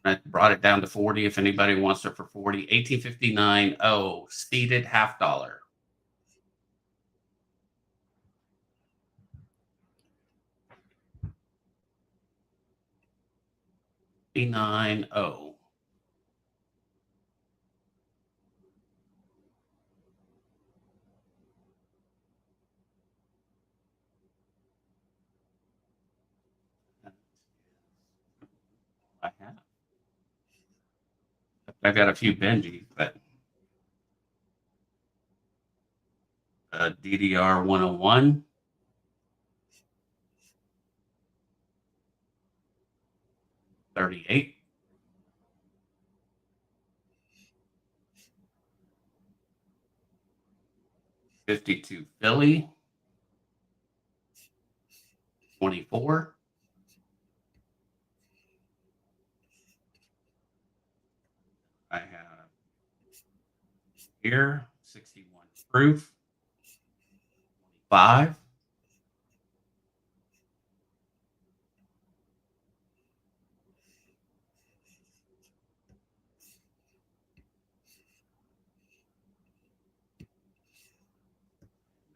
Speaker 2: I brought it down to 40 if anybody wants it for 40. 1859, seated half dollar. $59. I have. I've got a few Benji, but DDR 101. $38. $52 Philly. $24. I have here 61 proof. 25.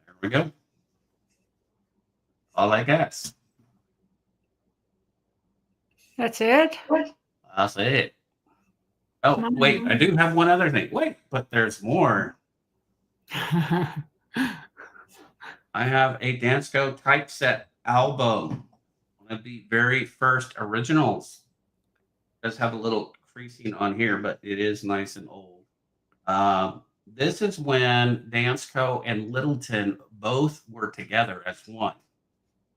Speaker 2: There we go. All I guess.
Speaker 1: That's it.
Speaker 2: That's it. Oh, wait, I do have one other thing. Wait, but there's more. I have a Dansko typeset album. One of the very first originals. It does have a little creasing on here, but it is nice and old. This is when Dansko and Littleton both were together as one,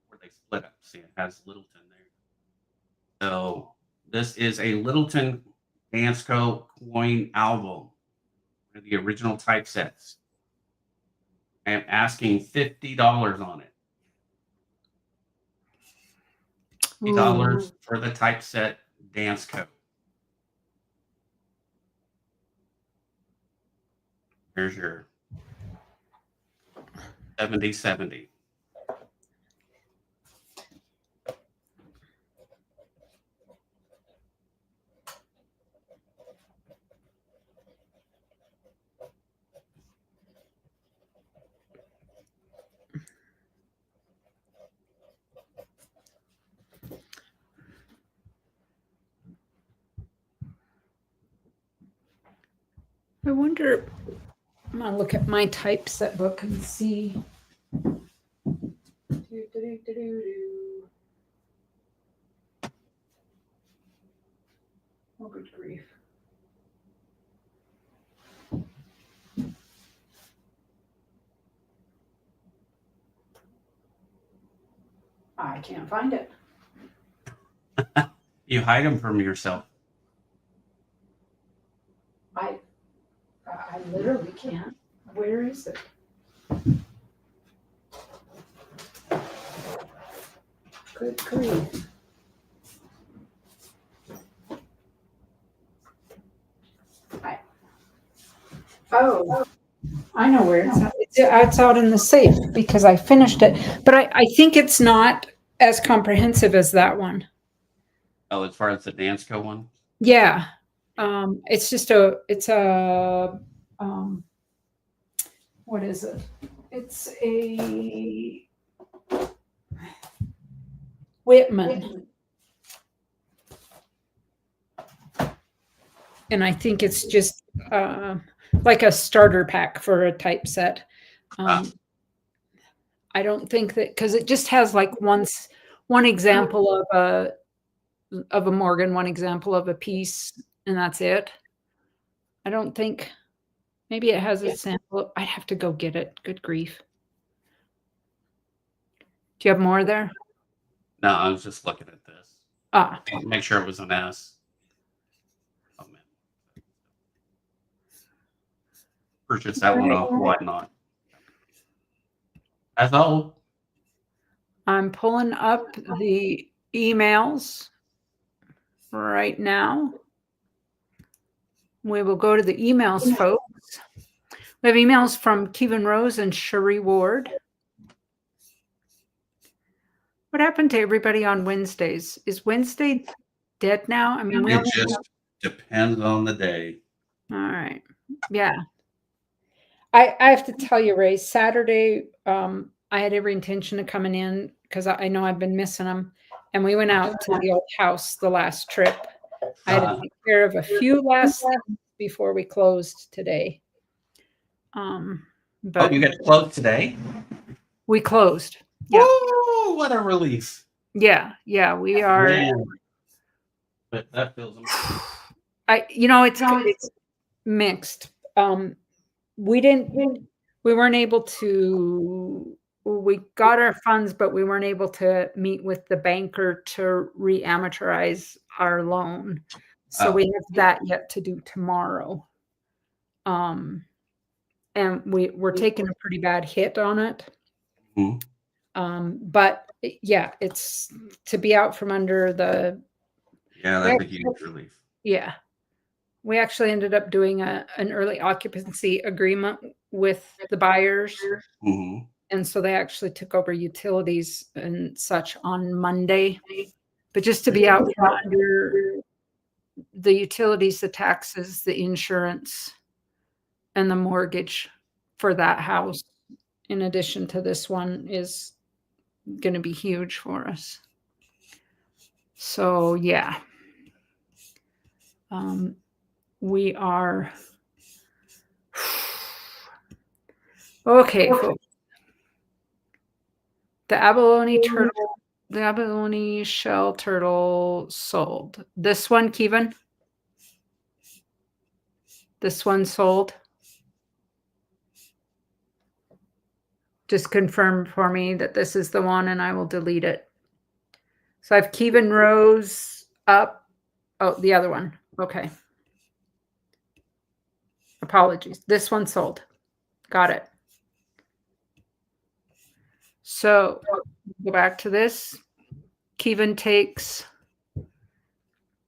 Speaker 2: where they split up. See, it has Littleton there. So this is a Littleton Dansko coin album, one of the original typesets. I am asking $50 on it. $50 for the typeset Dansko. Here's your 70/70.
Speaker 1: I wonder. I'm gonna look at my typeset book and see. Oh, good grief. can't find it.
Speaker 2: You hide them from yourself.
Speaker 1: I literally can't. Where is it? Good grief. Oh, I know where it's at. It's out in the safe because I finished it. But I think it's not as comprehensive as that one.
Speaker 2: Oh, as far as the Dansko one?
Speaker 1: Yeah. It's just it's a, what is it? It's a Whitman. And I think it's just like a starter pack for a typeset. I don't think that, because it just has like one example of a Morgan, one example of a piece, and that's it. I don't think, maybe it has a sample. I'd have to go get it. Good grief. Do you have more there?
Speaker 2: No, I was just looking at this.
Speaker 1: Ah,
Speaker 2: Make sure it was an S. Oh, man. Purchase that one off Whatnot. That's all.
Speaker 1: I'm pulling up the emails right now. We will go to the emails, folks. We have emails from Kevin Rose and Cherie Ward. What happened to everybody on Wednesdays? Is Wednesday dead now? I mean,
Speaker 2: It just depends on the day.
Speaker 1: All right. Yeah. I have to tell you, Ray, Saturday, I had every intention of coming in because I know I've been missing them. And we went out to the old house the last trip. I had to take care of a few last things before we closed today. But
Speaker 2: you got to close today?
Speaker 1: We closed. Yeah.
Speaker 2: Woo, what a relief.
Speaker 1: Yeah. We are.
Speaker 2: Man. But that feels amazing.
Speaker 1: It's mixed. We weren't able to, we got our funds, but we weren't able to meet with the banker to re-amortize our loan. So we have that yet to do tomorrow. And we're taking a pretty bad hit on it. But yeah, it's to be out from under the.
Speaker 2: Yeah, that's a huge relief.
Speaker 1: Yeah. We actually ended up doing an early occupancy agreement with the buyers. And so they actually took over utilities and such on Monday. But just to be out from under the utilities, the taxes, the insurance, and the mortgage for that house, in addition to this one, is going to be huge for us. So, yeah. We are okay, folks. The abalone shell turtle sold. This one, Kevin? This one sold? Just confirm for me that this is the one and I will delete it. So I have Kevin Rose up. Oh, the other one. Okay. Apologies. This one sold. Got it. So go back to this. Kevin takes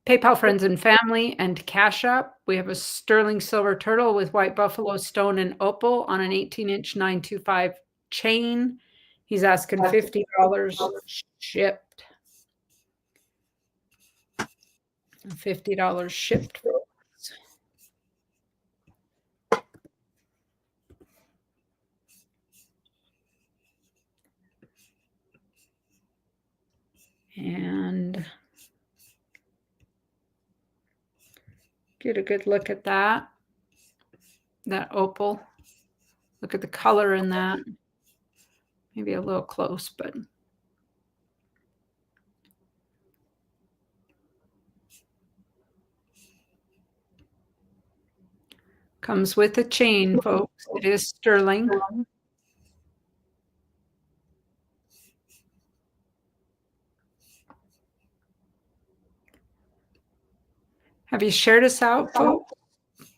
Speaker 1: PayPal friends and family and Cash App. We have a sterling silver turtle with white buffalo stone and opal on an 18-inch 925 chain. He's asking $50 shipped. $50 shipped. And get a good look at that opal. Look at the color in that. Maybe a little close, but comes with a chain, folks. It is sterling. Have you shared us out, folks?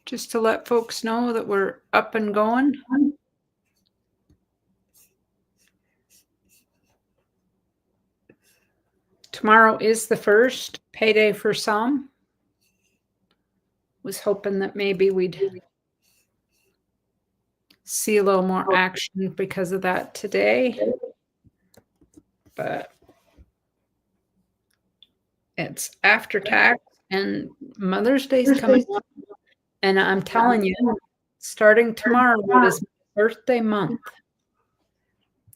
Speaker 1: Just to let folks know that we're up and going. Tomorrow is the first payday for some. Was hoping that maybe we'd see a little more action because of that today. But it's after tax and Mother's Day's coming up. And I'm telling you, starting tomorrow, it is my birthday month.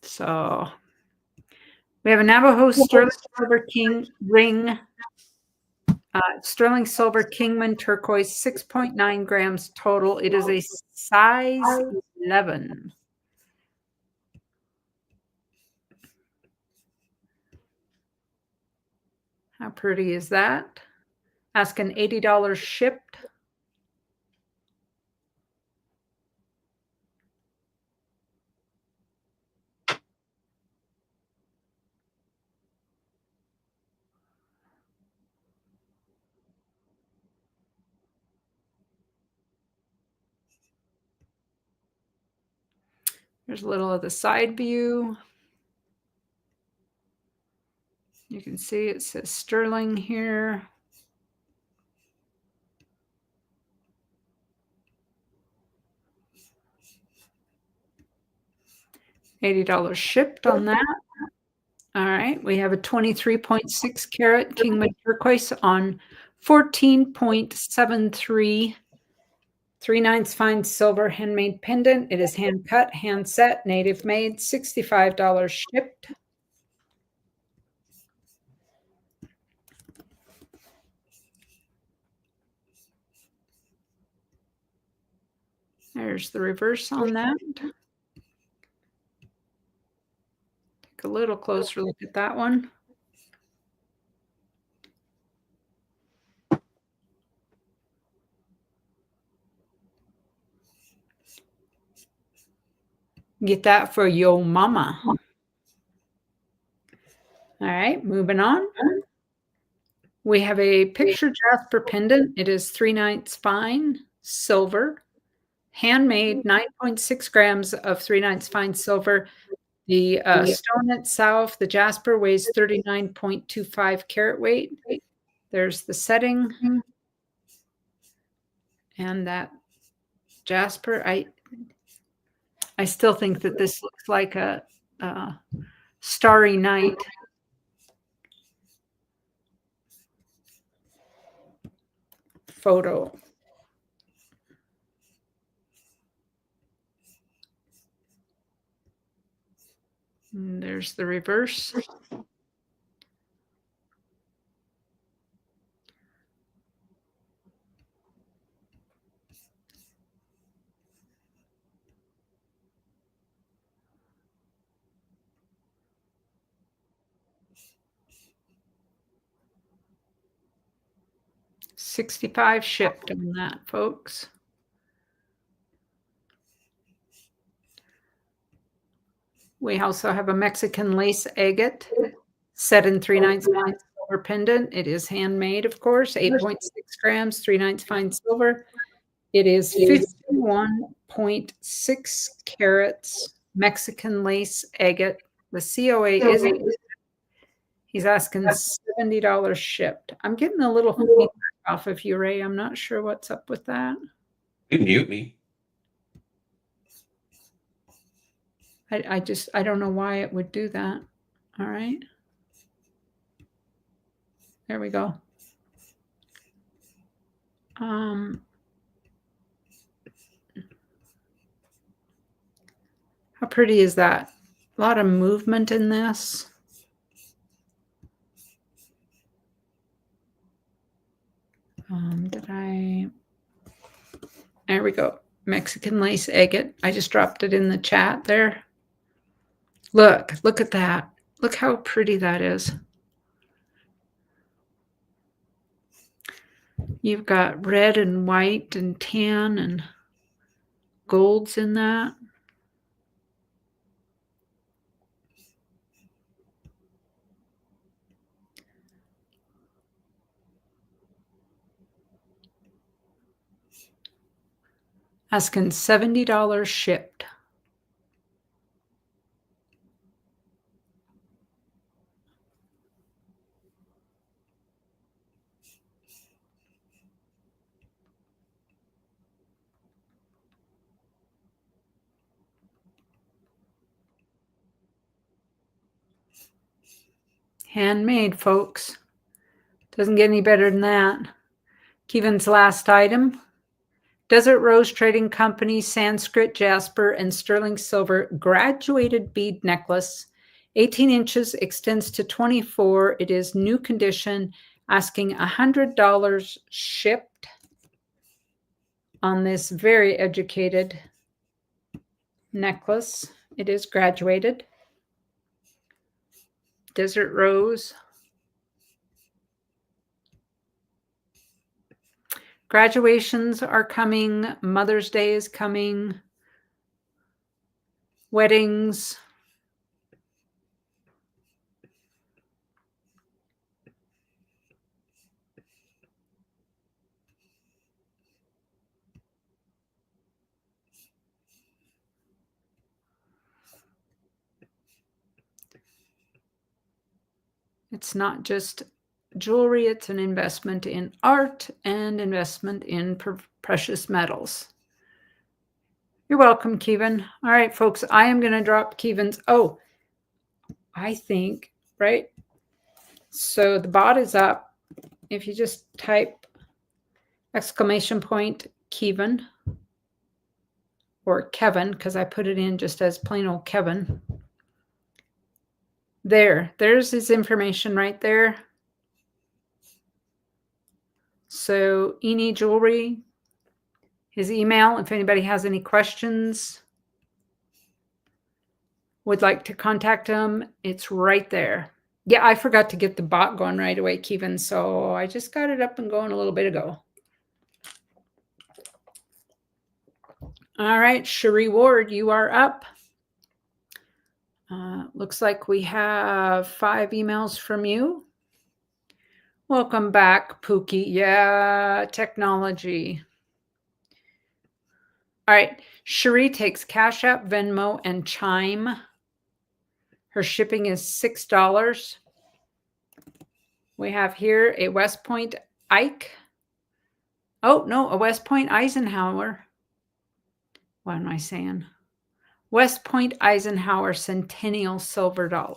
Speaker 1: So we have a Navajo Sterling Silver King ring, Sterling Silver Kingman Turquoise, 6.9 grams total. It is a size 11. How pretty is that? Asking $80 shipped. There's a little of the side view. You can see it says Sterling here. $80 shipped on that. All right, we have a 23.6 carat Kingman turquoise on 14.73 3/9 fine silver handmade pendant. It is hand cut, hand set, native made, $65 shipped. There's the reverse on that. Take a little closer look at that one. Get that for yo mama. All right, moving on. We have a picture jasper pendant. It is 3/9 fine silver, handmade, 9.6 grams of 3/9 fine silver. The stone itself, the jasper, weighs 39.25 carat weight. There's the setting. And that jasper, I still think that this looks like a starry night. Photo. And there's the reverse. $65 shipped on that, folks. We also have a Mexican lace agate set in 3/9 fine silver pendant. It is handmade, of course, 8.6 grams, 3/9 fine silver. It is 51.6 carats Mexican lace agate. The COA is, he's asking $70 shipped. I'm getting a little feedback off of you, Ray. I'm not sure what's up with that.
Speaker 2: You mute me.
Speaker 1: I don't know why it would do that. All right. There we go. How pretty is that? A lot of movement in this. There we go. Mexican lace agate. I just dropped it in the chat there. Look at that. Look how pretty that is. You've got red and white and tan and golds in that. asking $70 shipped. Handmade, folks. Doesn't get any better than that. Kevin's last item. Desert Rose Trading Company Sanskrit Jasper and Sterling Silver graduated bead necklace. 18 inches, extends to 24. It is new condition, asking $100 shipped on this very educated necklace. It is graduated. Desert Rose. Graduations are coming. Mother's Day is coming. Weddings. It's not just jewelry, it's an investment in art and investment in precious metals. You're welcome, Kevin. All right, folks, I am going to drop Kevin's. Oh, I think, right? So the bot is up. If you just type exclamation point Kevin or Kevin, because I put it in just as plain old Kevin. There's his information right there. So Eni Jewelry, his email, if anybody has any questions, would like to contact him, it's right there. Yeah, I forgot to get the bot going right away, Kevin, so I just got it up and going a little bit ago. All right, Cherie Ward, you are up. Looks like we have 5 emails from you. Welcome back, Pookie. Yeah, technology. All right, Cherie takes Cash App, Venmo, and Chime. Her shipping is $6. We have here a West Point Ike. Oh, no, a West Point Eisenhower. What am I saying? West Point Eisenhower Centennial Silver Dollar.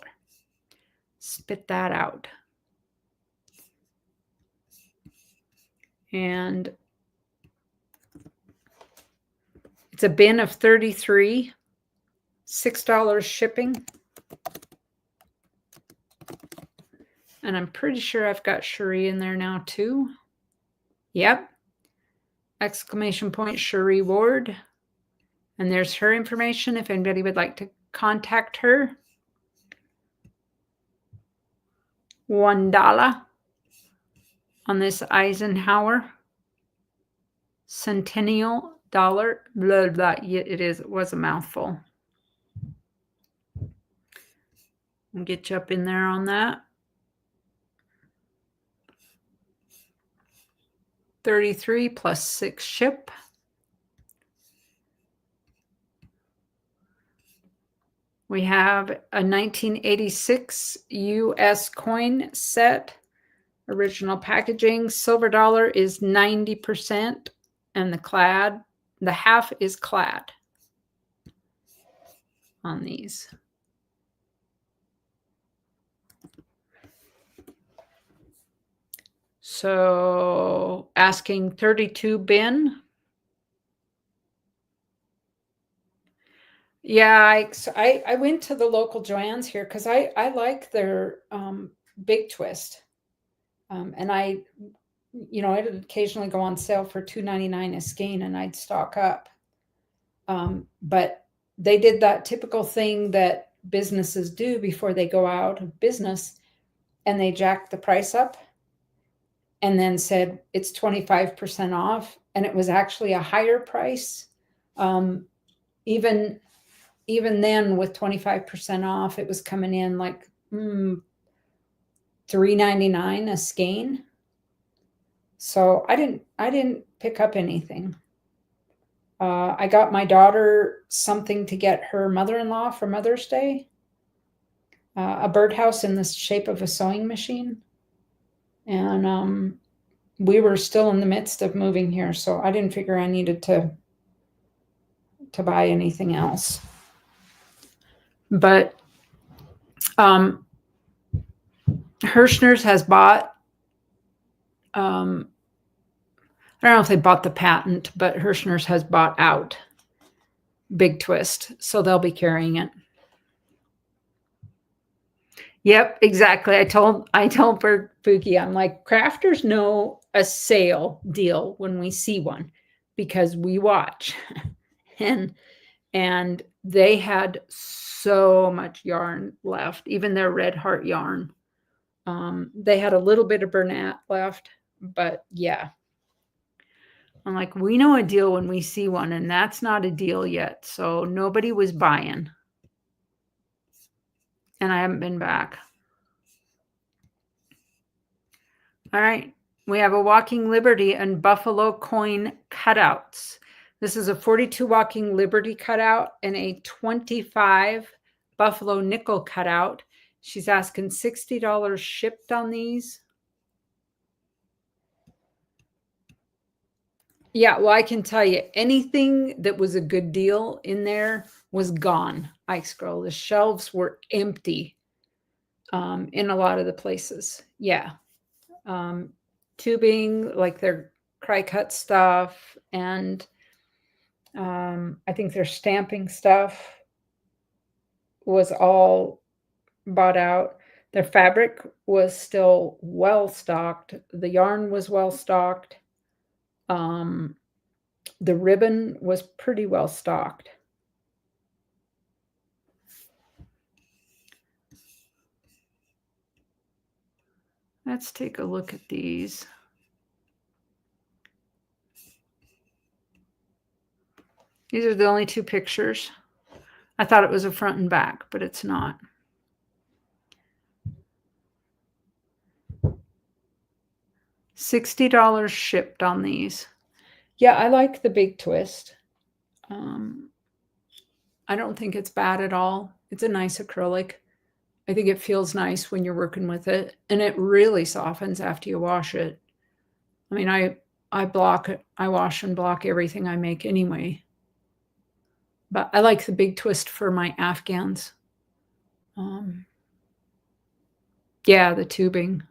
Speaker 1: Spit that out. And it's a bin of 33, $6 shipping. And I'm pretty sure I've got Cherie in there now too. Yep. Exclamation point Cherie Ward. And there's her information if anybody would like to contact her. $1 on this Eisenhower Centennial Dollar. Blah, blah. It was a mouthful. I'll get you up in there on that. 33 plus 6 ship. We have a 1986 US coin set. Original packaging. Silver dollar is 90%, and the half is clad on these. So asking 32 bin. Yeah, I went to the local Joann's here because I like their big twist. And I'd occasionally go on sale for $2.99 a skein, and I'd stock up. But they did that typical thing that businesses do before they go out of business, and they jacked the price up and then said it's 25% off, and it was actually a higher price. Even then, with 25% off, it was coming in like $3.99 a skein. So I didn't pick up anything. I got my daughter something to get her mother-in-law for Mother's Day, a birdhouse in the shape of a sewing machine. And we were still in the midst of moving here, so I didn't figure I needed to buy anything else. But Hirschner's has bought, I don't know if they bought the patent, but Hirschner's has bought out Big Twist, so they'll be carrying it. Yep, exactly. I told Pookie, I'm like, crafters know a sale deal when we see one because we watch. and they had so much yarn left, even their Red Heart yarn. They had a little bit of Bernat left, but yeah. I'm like, we know a deal when we see one, and that's not a deal yet. So nobody was buying. And I haven't been back. All right. We have a Walking Liberty and Buffalo coin cutouts. This is a 42 Walking Liberty cutout and a 25 Buffalo nickel cutout. She's asking $60 shipped on these. Yeah, well, I can tell you anything that was a good deal in there was gone. Ice Girl. The shelves were empty in a lot of the places. Yeah. Tubing, like their cry cut stuff, and I think their stamping stuff was all bought out. Their fabric was still well stocked. The yarn was well stocked. The ribbon was pretty well stocked. Let's take a look at these. These are the only two pictures. I thought it was a front and back, but it's not. $60 shipped on these. Yeah, I like the Big Twist. I don't think it's bad at all. It's a nice acrylic. I think it feels nice when you're working with it, and it really softens after you wash it. I mean, I block it. I wash and block everything I make anyway. But I like the Big Twist for my Afghans. Yeah, the tubing.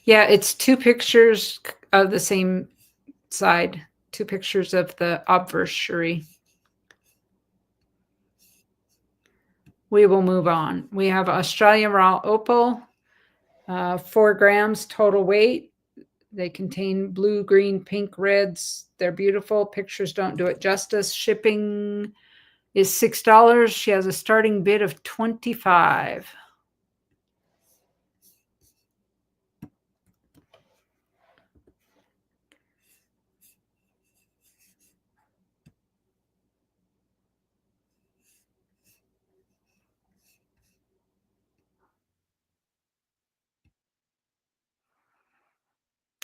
Speaker 1: Yeah, it's two pictures of the same side, two pictures of the obverse. We will move on. We have Australian Raw Opal, 4 grams total weight. They contain blue, green, pink, reds. They're beautiful. Pictures don't do it justice. Shipping is $6. She has a starting bid of $25.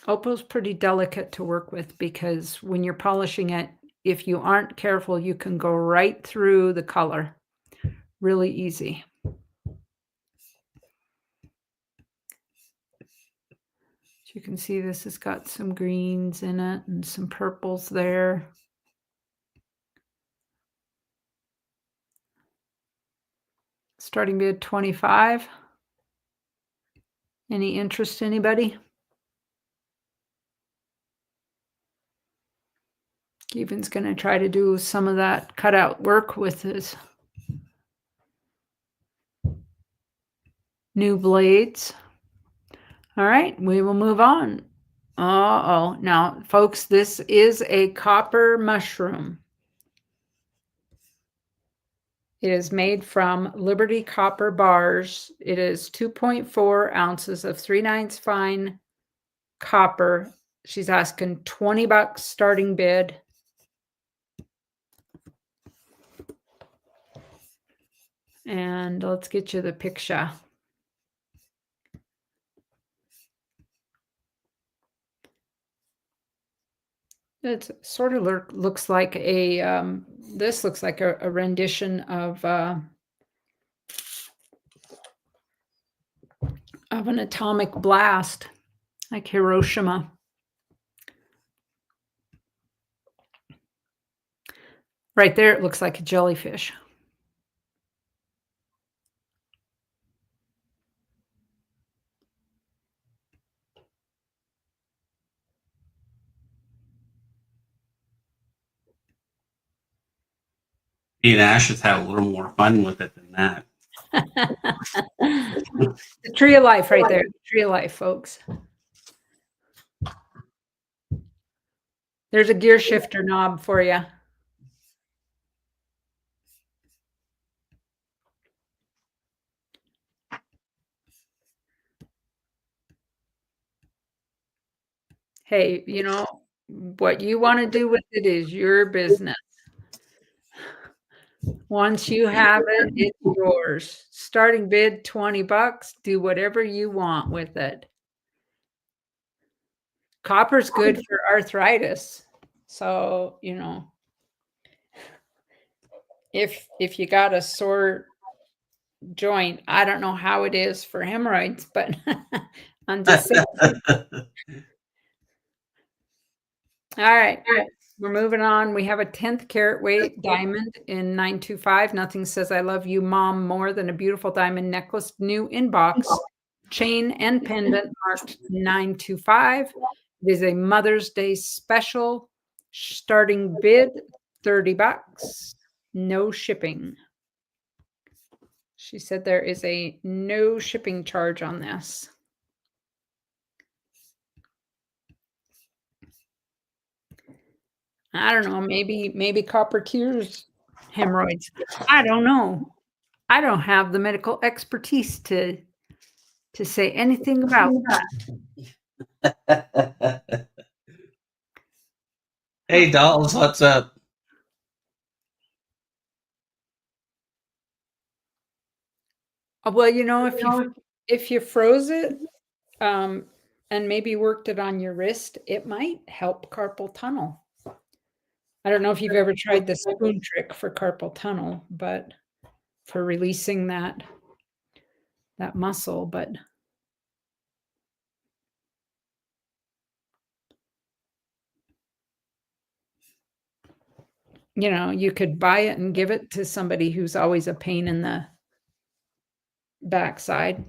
Speaker 1: Opal's pretty delicate to work with because when you're polishing it, if you aren't careful, you can go right through the color. Really easy. As you can see, this has got some greens in it and some purples there. Starting bid 25. Any interest, anybody? Keevan's going to try to do some of that cutout work with his new blades. All right, we will move on. Uh-oh. Now, folks, this is a copper mushroom. It is made from Liberty copper bars. It is 2.4 ounces of 3/9 fine copper. She's asking $20 starting bid. And let's get you the picture. It sort of looks like this looks like a rendition of an atomic blast, like Hiroshima. Right there, it looks like a jellyfish.
Speaker 2: Me and Ash has had a little more fun with it than that.
Speaker 1: The tree of life right there. The tree of life, folks. There's a gear shifter knob for you. Hey, you know, what you want to do with it is your business. Once you have it, it's yours. Starting bid $20. Do whatever you want with it. Copper's good for arthritis. So, you know, if you got a sore joint, I don't know how it is for hemorrhoids, but I'm just saying. All right. We're moving on. We have a 10th carat weight diamond in 925. Nothing says I love you, Mom, more than a beautiful diamond necklace, new in box, chain and pendant marked 925. It is a Mother's Day special. Starting bid $30. No shipping. She said there is a no shipping charge on this. I don't know, maybe copper cures hemorrhoids. I don't know. I don't have the medical expertise to say anything about that.
Speaker 2: Hey, dolls, what's up?
Speaker 1: Well, you know, if you froze it, and maybe worked it on your wrist, it might help carpal tunnel. I don't know if you've ever tried the spoon trick for carpal tunnel, but for releasing that muscle, but you know, you could buy it and give it to somebody who's always a pain in the backside.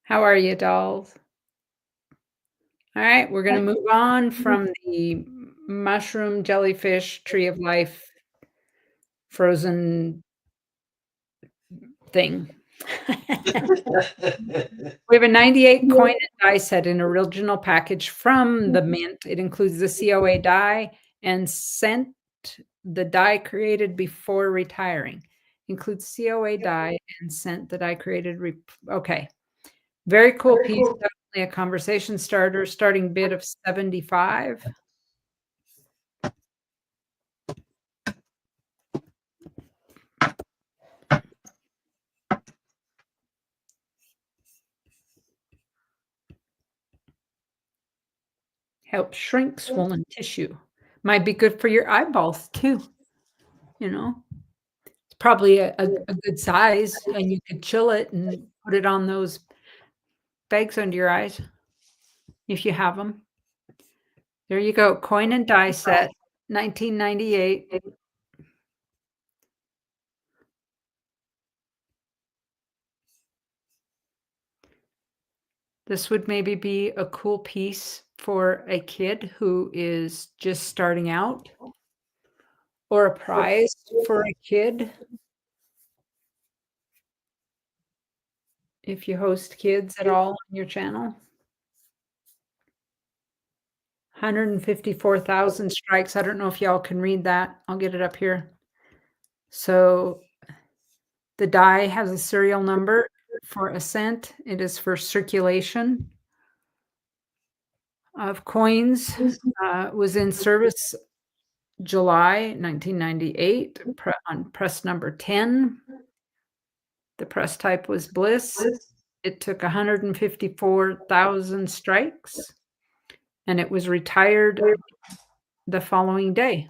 Speaker 1: How are you, dolls? All right, we're going to move on from the mushroom jellyfish tree of life frozen thing. We have a 98 coin and die set in original package from the mint. It includes the COA die and scent, the die created before retiring. Includes COA die and scent the die created. Okay. Very cool piece. Definitely a conversation starter. Starting bid of 75. Helps shrink swollen tissue. Might be good for your eyeballs too. You know, it's probably a good size, and you could chill it and put it on those bags under your eyes if you have them. There you go. Coin and die set, 1998. This would maybe be a cool piece for a kid who is just starting out, or a prize for a kid. If you host kids at all on your channel. 154,000 strikes. I don't know if y'all can read that. I'll get it up here. So the die has a serial number for ascent. It is for circulation of coins. Was in service July 1998 on press number 10. The press type was Bliss. it took 154,000 strikes, and it was retired the following day.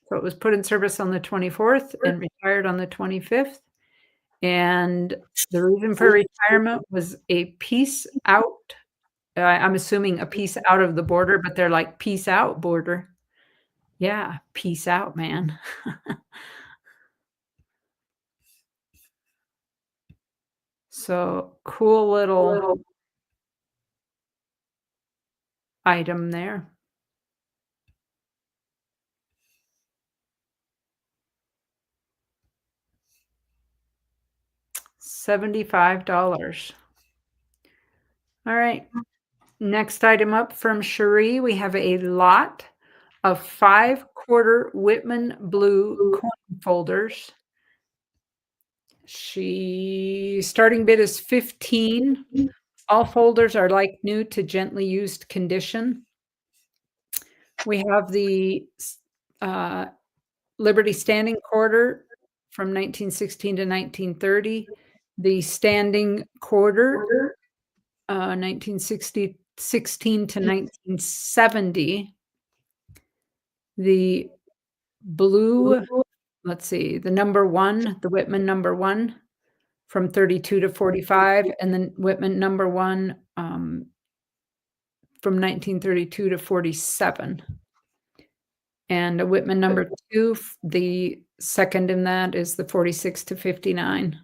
Speaker 1: So it was put in service on the 24th and retired on the 25th. And the reason for retirement was a peace out. I'm assuming a piece out of the border, but they're like, peace out border. Yeah, peace out, man. So cool little item there. $75. All right. Next item up from Cherie, we have a lot of 5-quarter Whitman blue coin folders. Starting bid is 15. All folders are like new to gently used condition. We have the Liberty Standing Quarter from 1916 to 1930, the Standing Quarter 1916 to 1970, the blue, let's see, the number 1, the Whitman number 1 from 32 to 45, and then Whitman number 1 from 1932 to 47. And a Whitman number 2, the second in that is the 46 to 59.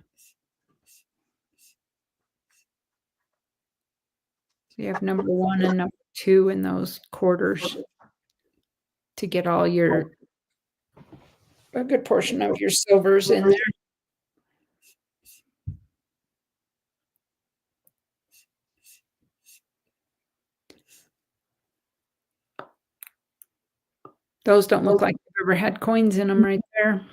Speaker 1: So you have number 1 and number 2 in those quarters to get all your, a good portion of your silvers in there. Those don't look like they've ever had coins in them right there.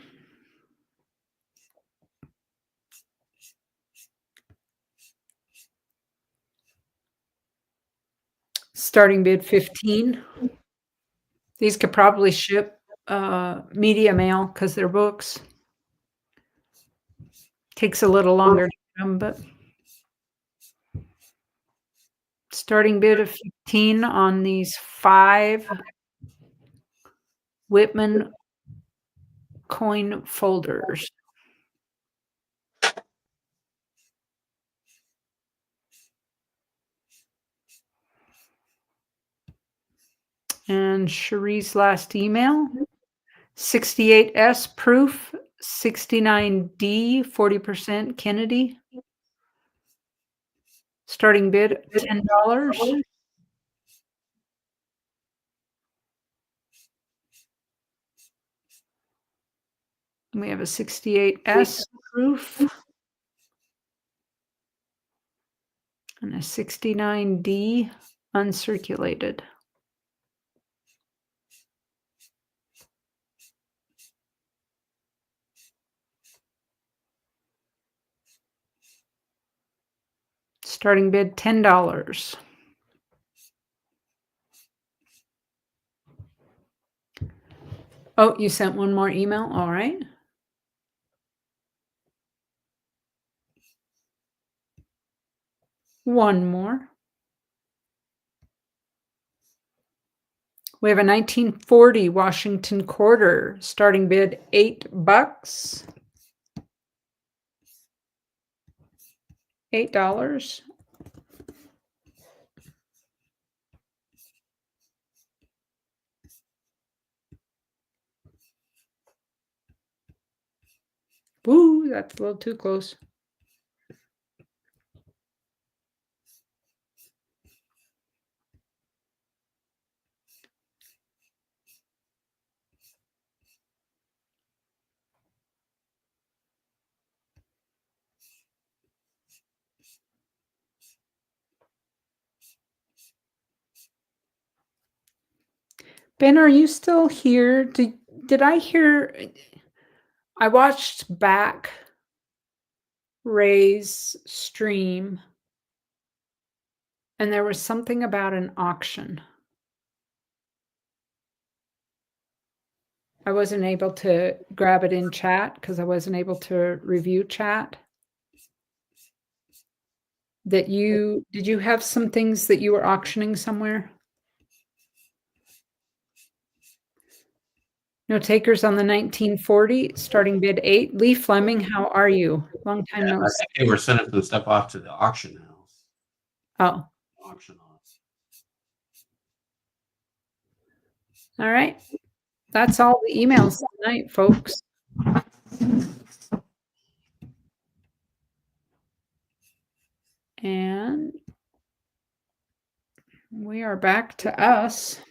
Speaker 1: Starting bid 15. These could probably ship media mail because they're books. Takes a little longer to get them, but starting bid of 15 on these 5 Whitman coin folders. And Cherie's last email, 68S proof, 69D, 40% Kennedy. Starting bid $10. We have a 68S proof and a 69D uncirculated. Starting bid $10. Oh, you sent one more email? All right. One more. We have a 1940 Washington quarter, starting bid $8. $8. Ooh, that's a little too close. Ben, are you still here? Did I hear? I watched back Ray's stream, and there was something about an auction. I wasn't able to grab it in chat because I wasn't able to review chat. that did you have some things that you were auctioning somewhere? No takers on the 1940, starting bid 8. Lee Fleming, how are you? Long time no
Speaker 2: I
Speaker 1: see.
Speaker 2: think they were sending some stuff off to the auction house.
Speaker 1: Oh,
Speaker 2: Auction off.
Speaker 1: all right. That's all the emails tonight, folks. And we are back to us.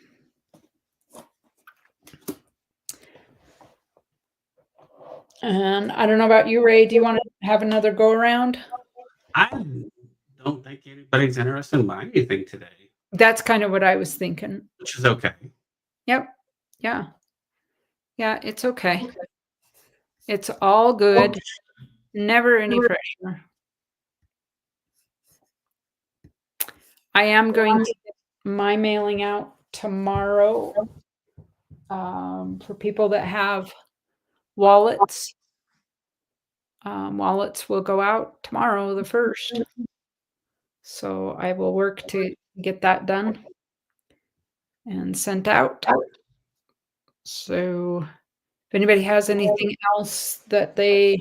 Speaker 1: And I don't know about you, Ray. Do you want to have another go around?
Speaker 2: I don't think anybody's interested in buying anything today,
Speaker 1: That's kind of what I was thinking.
Speaker 2: which is okay.
Speaker 1: Yep. Yeah. Yeah, it's okay. It's all good. Never any pressure. I am going to get my mailing out tomorrow for people that have wallets. Wallets will go out tomorrow, the 1st. So I will work to get that done and sent out. So if anybody has anything else that they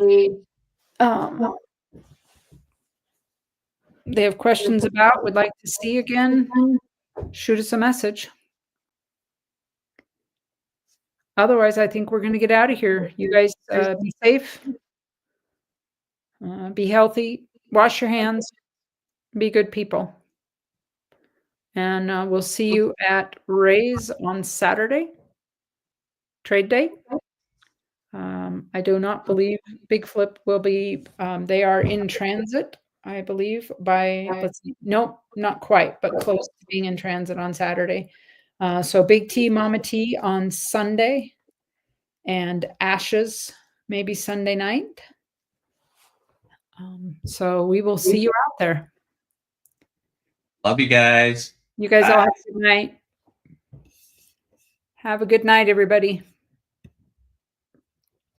Speaker 1: have questions about, would like to see again, shoot us a message. Otherwise, I think we're going to get out of here. You guys be safe, be healthy, wash your hands, be good people. And we'll see you at Ray's on Saturday, trade day. I do not believe Big Flip will be, they are in transit, I believe, by, let's see, nope, not quite, but close to being in transit on Saturday. So Big T, Mama T on Sunday, and Ashes maybe Sunday night. So we will see you out there.
Speaker 2: Love you guys.
Speaker 1: You guys all have a good night. Have a good night, everybody.